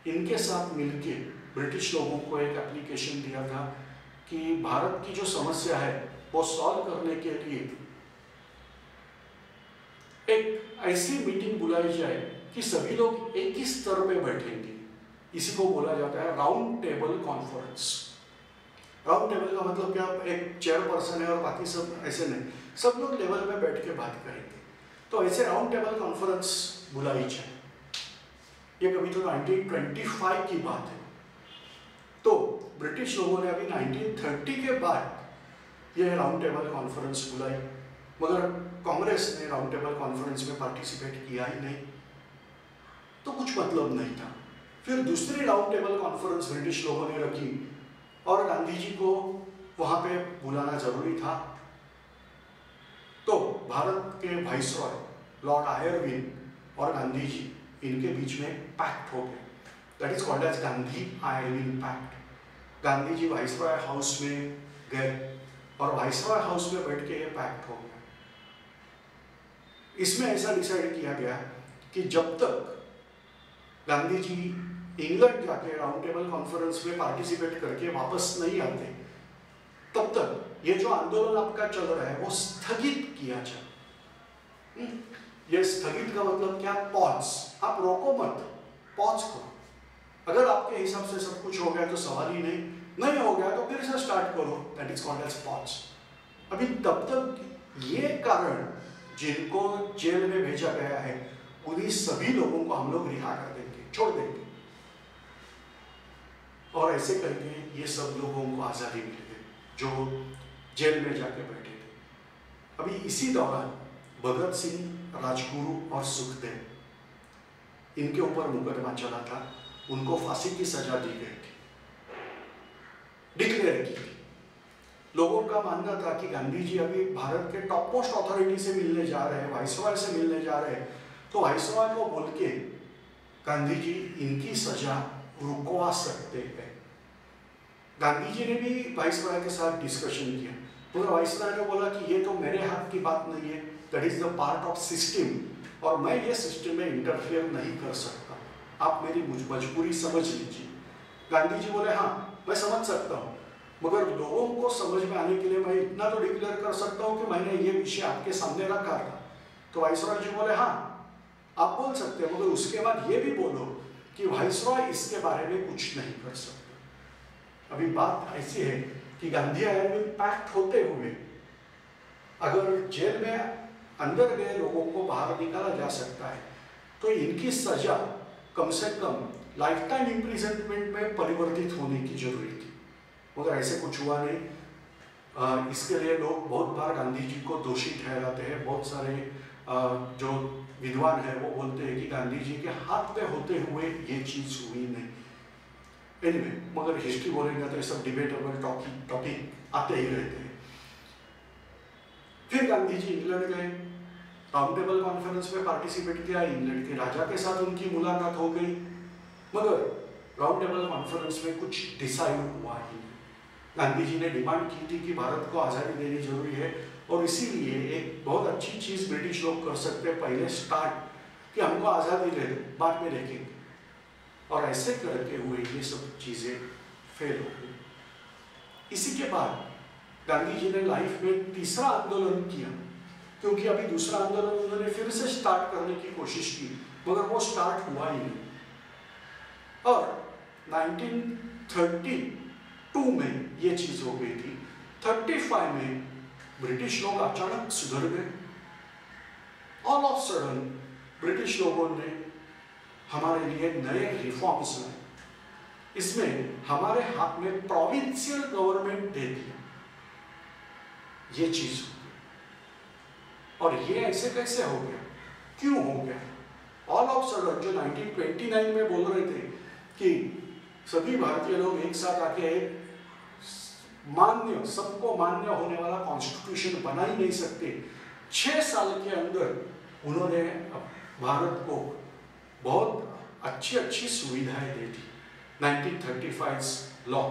इनके साथ मिलके ब्रिटिश लोगों को एक एप्लीकेशन दिया था कि भारत की जो समस्या है वो सॉल्व करने के लिए एक ऐसी मीटिंग बुलाई जाए कि सभी लोग एक ही स्तर पे बैठेंगे। इसी को बोला जाता है round table conference. Round table का मतलब क्या, एक चेयरपर्सन है और बाकी सब ऐसे नहीं, सब लोग लेवल पे बैठ के बात करेंगे। तो ऐसे राउंड टेबल कॉन्फ्रेंस बुलाई जाए। ये कभी तो 1925 की बात है। तो ब्रिटिश लोगों ने अभी 1930 के बाद ये राउंड टेबल कॉन्फ्रेंस बुलाई, मगर कांग्रेस ने राउंड टेबल कॉन्फ्रेंस में पार्टिसिपेट किया ही नहीं, तो कुछ मतलब नहीं था। फिर दूसरी राउंड टेबल कॉन्फ्रेंस ब्रिटिश लोगों ने रखी और गांधी जी को वहाँ पे बुलाना जरूरी था। तो भारत के वाइसरॉय लॉर्ड आयरविन और गांधी जी, इनके बीच में पैक्ट हो गया, that is called as Gandhi Irwin pact. Gandhi ji viceroy house में गए और वाइसरॉय हाउस में बैठ के ये पैक्ट हो गया। इसमें ऐसा डिसाइड किया गया कि जब तक गांधी जी इंग्लैंड जाके राउंड टेबल कॉन्फ्रेंस में पार्टिसिपेट करके वापस नहीं आते, तब तक ये जो आंदोलन आपका चल रहा है वो स्थगित किया जाए। ये स्थगित का मतलब क्या? पॉज, आप रोको मत, पॉज करो। अगर आपके हिसाब से सब कुछ हो गया तो सवाल ही नहीं हो गया तो फिर से स्टार्ट करो, that is called as pause. अभी तब तक ये कारण जिनको जेल में भेजा गया है उन्हीं सभी लोगों को हम लोग रिहा कर देंगे, छोड़ देंगे, और ऐसे करके ये सब लोगों को आज़ादी मिल गई जो जेल में जाके बैठे थे। अभी इसी दौरान भगत सिंह, राजगुरु और सुखदेव, इनके ऊपर मुकदमा चला था, उनको फांसी की सजा दी गई थी, डिक्लेयर की थी। लोगों का मानना था कि गांधी जी अभी भारत के टॉप मोस्ट अथॉरिटी से मिलने जा रहे हैं, वाइसरॉय से मिलने जा रहे हैं, तो वाइसरॉय को बोल के गांधी जी इनकी सजा रुकवा सकते हैं। गांधी जी ने भी वाइसरॉय के साथ डिस्कशन किया, तो वाइसरॉय ने बोला कि ये तो मेरे हाथ की बात नहीं है, that is the part of system, और मैं ये सिस्टम में इंटरफियर नहीं कर सकता, आप मेरी मजबूरी समझ लीजिए। गांधी जी बोले हाँ मैं समझ सकता हूँ, मगर लोगों को समझ में आने के लिए मैं इतना तो डिक्लेयर कर सकता हूँ कि मैंने ये विषय आपके सामने रखा था। तो वाइसरॉय जी बोले हाँ आप बोल सकते हो, मगर उसके बाद ये भी बोलो कि वाइसरॉय इसके बारे में कुछ नहीं कर सकते। अभी बात ऐसी है कि गांधी आयरविन पैक्ट होते हुए अगर जेल में अंदर गए लोगों को बाहर निकाला जा सकता है, तो इनकी सजा कम से कम लाइफ टाइम इम्प्रिजनमेंट में परिवर्तित होने की जरूरी थी, मगर ऐसे कुछ हुआ नहीं। इसके लिए लोग बहुत बार गांधी जी को दोषी ठहराते हैं। बहुत सारे जो विद्वान हैं वो बोलते हैं कि गांधी जी के हाथ में होते हुए ये चीज़ हुई नहीं। एनीवे, मगर हिस्ट्री बोलेंगे तो ये सब डिबेटेबल टॉपिक आते ही रहते हैं। फिर गांधी जी इंग्लैंड गए, राउंड टेबल कॉन्फ्रेंस में पार्टिसिपेट किया, इंग्लैंड के राजा के साथ उनकी मुलाकात हो गई, मगर राउंड टेबल कॉन्फ्रेंस में कुछ डिसाइड हुआ ही नहीं। गांधी जी ने डिमांड की थी कि भारत को आज़ादी देनी जरूरी है, और इसीलिए एक बहुत अच्छी चीज़ ब्रिटिश लोग कर सकते हैं, पहले स्टार्ट कि हमको आज़ादी दे दो, बाद में देखेंगे, और ऐसे करके हुए ये सब चीज़ें फेल हो गई। इसी के बाद गांधी जी ने लाइफ में तीसरा आंदोलन किया, क्योंकि अभी दूसरा आंदोलन उन्होंने फिर से स्टार्ट करने की कोशिश की, मगर वो स्टार्ट हुआ ही नहीं। और 1932 में ये चीज़ हो गई थी। 35 में ब्रिटिश लोग अचानक सुधर गए। ऑल ऑफ सडन ब्रिटिश लोगों ने हमारे लिए नए रिफॉर्म्स लाए। इसमें हमारे हाथ में प्रोविंशियल गवर्नमेंट दे दिया, ये चीज हो गई। और ये ऐसे कैसे हो गया, क्यों हो गया? ऑल ऑफ सडन जो 1929 में बोल रहे थे कि सभी भारतीय लोग एक साथ आके मान्य, सबको मान्य होने वाला कॉन्स्टिट्यूशन बना ही नहीं सकते, 6 साल के अंदर उन्होंने भारत को बहुत अच्छी सुविधाएं दे दी। 1935 लॉ,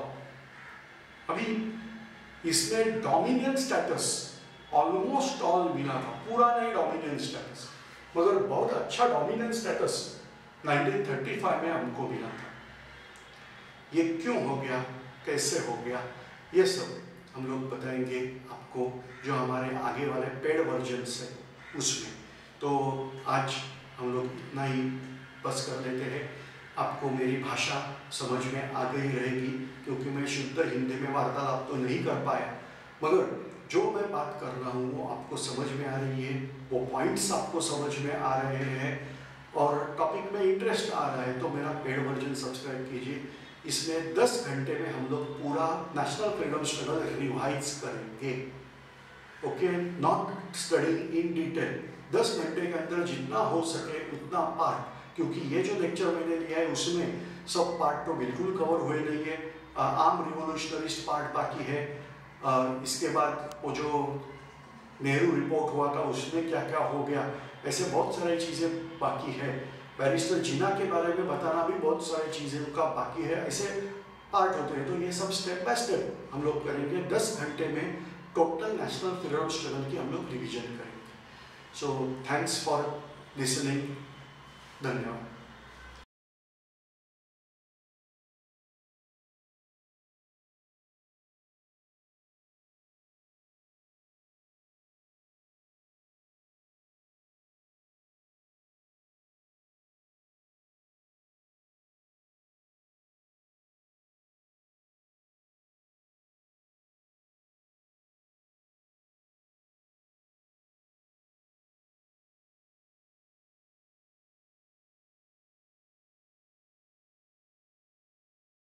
अभी इसमें डोमिनियन स्टेटस ऑलमोस्ट ऑल मिला था, पूरा नहीं डोमिनियन स्टेटस, मगर बहुत अच्छा डोमिनियन स्टेटस 1935 में हमको मिला था। ये क्यों हो गया, कैसे हो गया, ये सब हम लोग बताएंगे आपको जो हमारे आगे वाले पेड वर्जन है उसमें। तो आज हम लोग इतना ही बस कर लेते हैं। आपको मेरी भाषा समझ में आ गई रहेगी, क्योंकि मैं शुद्ध हिंदी में वार्तालाप तो नहीं कर पाया, मगर जो मैं बात कर रहा हूँ वो आपको समझ में आ रही है, वो पॉइंट्स आपको समझ में आ रहे हैं और टॉपिक में इंटरेस्ट आ रहा है, तो मेरा पेड वर्जन सब्सक्राइब कीजिए। इसमें 10 घंटे में हम लोग पूरा नेशनल फ्रीडम स्ट्रगल रिवाइज करेंगे। Okay, not studying in detail, 10 घंटे के अंदर जितना हो सके उतना पार्ट, क्योंकि ये जो लेक्चर मैंने लिया है उसमें सब पार्ट तो बिल्कुल कवर हुए नहीं है। आर्म रिवोल्यूशनरिस्ट पार्ट बाकी है, इसके बाद वो जो नेहरू रिपोर्ट हुआ था उसमें क्या क्या हो गया, ऐसे बहुत सारी चीज़ें बाकी है। बैरिस्टर जिन्ना के बारे में बताना भी बहुत सारी चीज़ें का बाकी है, ऐसे पार्ट होते हैं। तो ये सब स्टेप बाय स्टेप हम लोग करेंगे। 10 घंटे में टोटल नेशनल फ्रीडम स्ट्रगल की हम लोग रिविजन करेंगे। सो थैंक्स फॉर लिसनिंग, धन्यवाद।